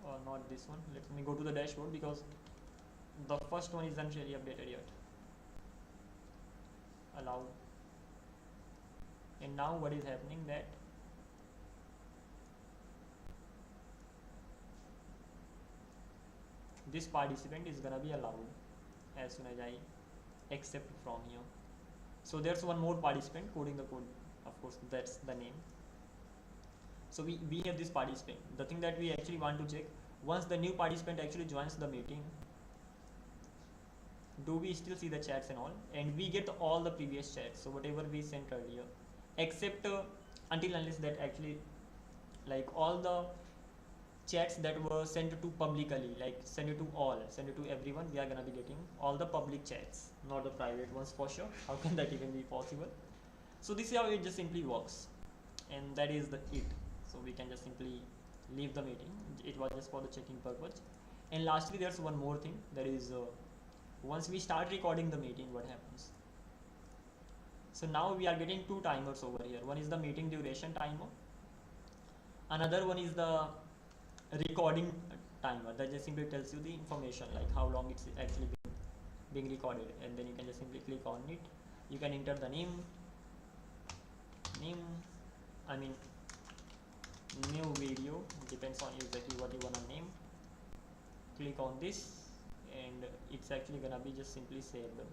Or not this one. Let me go to the dashboard, because the first one isn't really updated yet. Allow. And now what is happening, that this participant is gonna be allowed as soon as I accept from here. So there's one more participant coding the code. Of course, that's the name. So we have this participant. The thing that we actually want to check, once the new participant actually joins the meeting, do we still see the chats and all, and we get all the previous chats, so whatever we sent earlier, except until unless that actually, like all the chats that were sent to publicly, like send it to all, send it to everyone, we are gonna be getting all the public chats, not the private ones for sure. How can that even be possible? So this is how it just simply works, and that is the it. So we can just simply leave the meeting. It was just for the checking purpose. And lastly, there's one more thing, that is once we start recording the meeting, what happens? So now we are getting two timers over here. One is the meeting duration timer, another one is the recording timer that just simply tells you the information, like how long it's actually being recorded. And then you can just simply click on it. You can enter the name, I mean new video, depends on exactly what you want to name. Click on this and it's actually gonna be just simply saved. So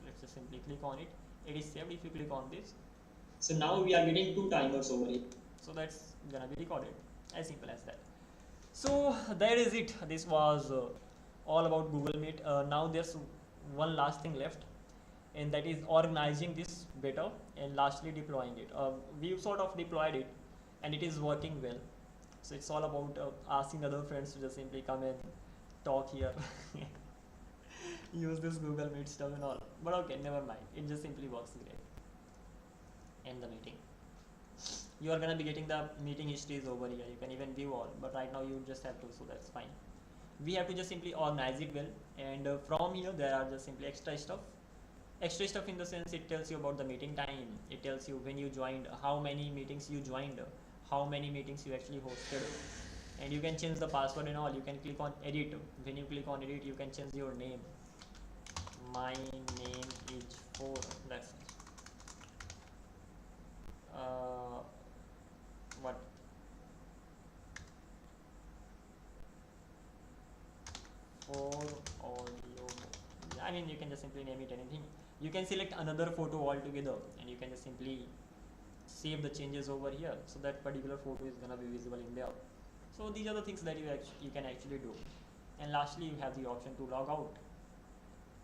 let's just simply click on it. It is saved. If you click on this, so now we are getting two timers over here. So that's gonna be recorded, as simple as that. So that is it. This was all about Google Meet. Now there's one last thing left, and that is organizing this better and lastly deploying it. We've sort of deployed it and it is working well. So it's all about asking other friends to just simply come and talk here. Use this Google Meet stuff and all. But okay, never mind. It just simply works great. End the meeting. You are gonna be getting the meeting histories over here. You can even view all, but right now you just have to, so that's fine. We have to just simply organize it well, and from here there are just simply extra stuff. Extra stuff in the sense, it tells you about the meeting time. It tells you when you joined, how many meetings you joined, how many meetings you actually hosted, and you can change the password and all. You can click on edit. When you click on edit, you can change your name. My name is 4. That's it. What? For audio. I mean, you can just simply name it anything. You can select another photo altogether, and you can just simply save the changes over here, so that particular photo is gonna be visible in there. So these are the things that you can actually do. And lastly, you have the option to log out.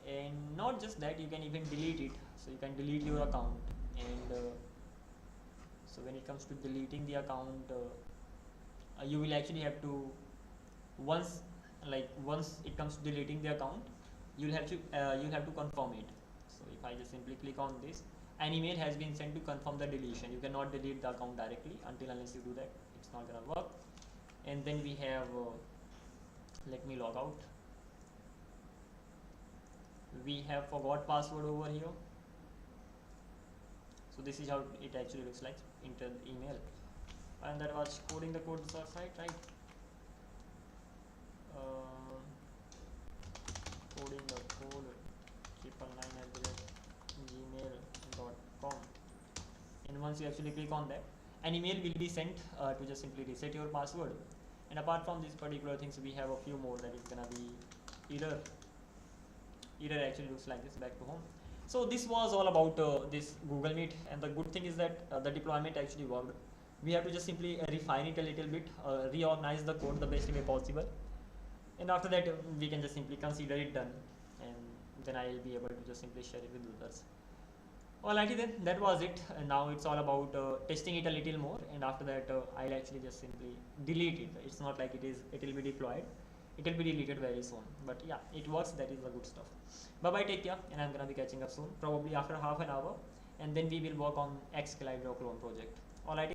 And not just that, you can even delete it. So you can delete your account, and so when it comes to deleting the account, you will actually have to, once it comes to deleting the account, you'll have to confirm it. So if I just simply click on this, an email has been sent to confirm the deletion. You cannot delete the account directly. Until unless you do that, it's not gonna work. And then we have let me log out. We have forgot password over here. So this is how it actually looks like. Enter the email, and that was coding the code site, right? Coding the code 999@gmail.com. And once you actually click on that, an email will be sent to just simply reset your password. And apart from these particular things, we have a few more. That is gonna be error actually looks like this. Back to home. So this was all about this Google Meet, and the good thing is that the deployment actually worked. We have to just simply refine it a little bit, reorganize the code the best way possible, and after that we can just simply consider it done, and then I will be able to just simply share it with others. Alrighty then, that was it. And now it's all about testing it a little more, and after that I'll actually just simply delete it. It's not like it will be deployed. It will be deleted very soon. But yeah, it works. That is the good stuff. Bye bye, take care, and I'm gonna be catching up soon, probably after half an hour, and then we will work on Excalidraw clone project. Alrighty.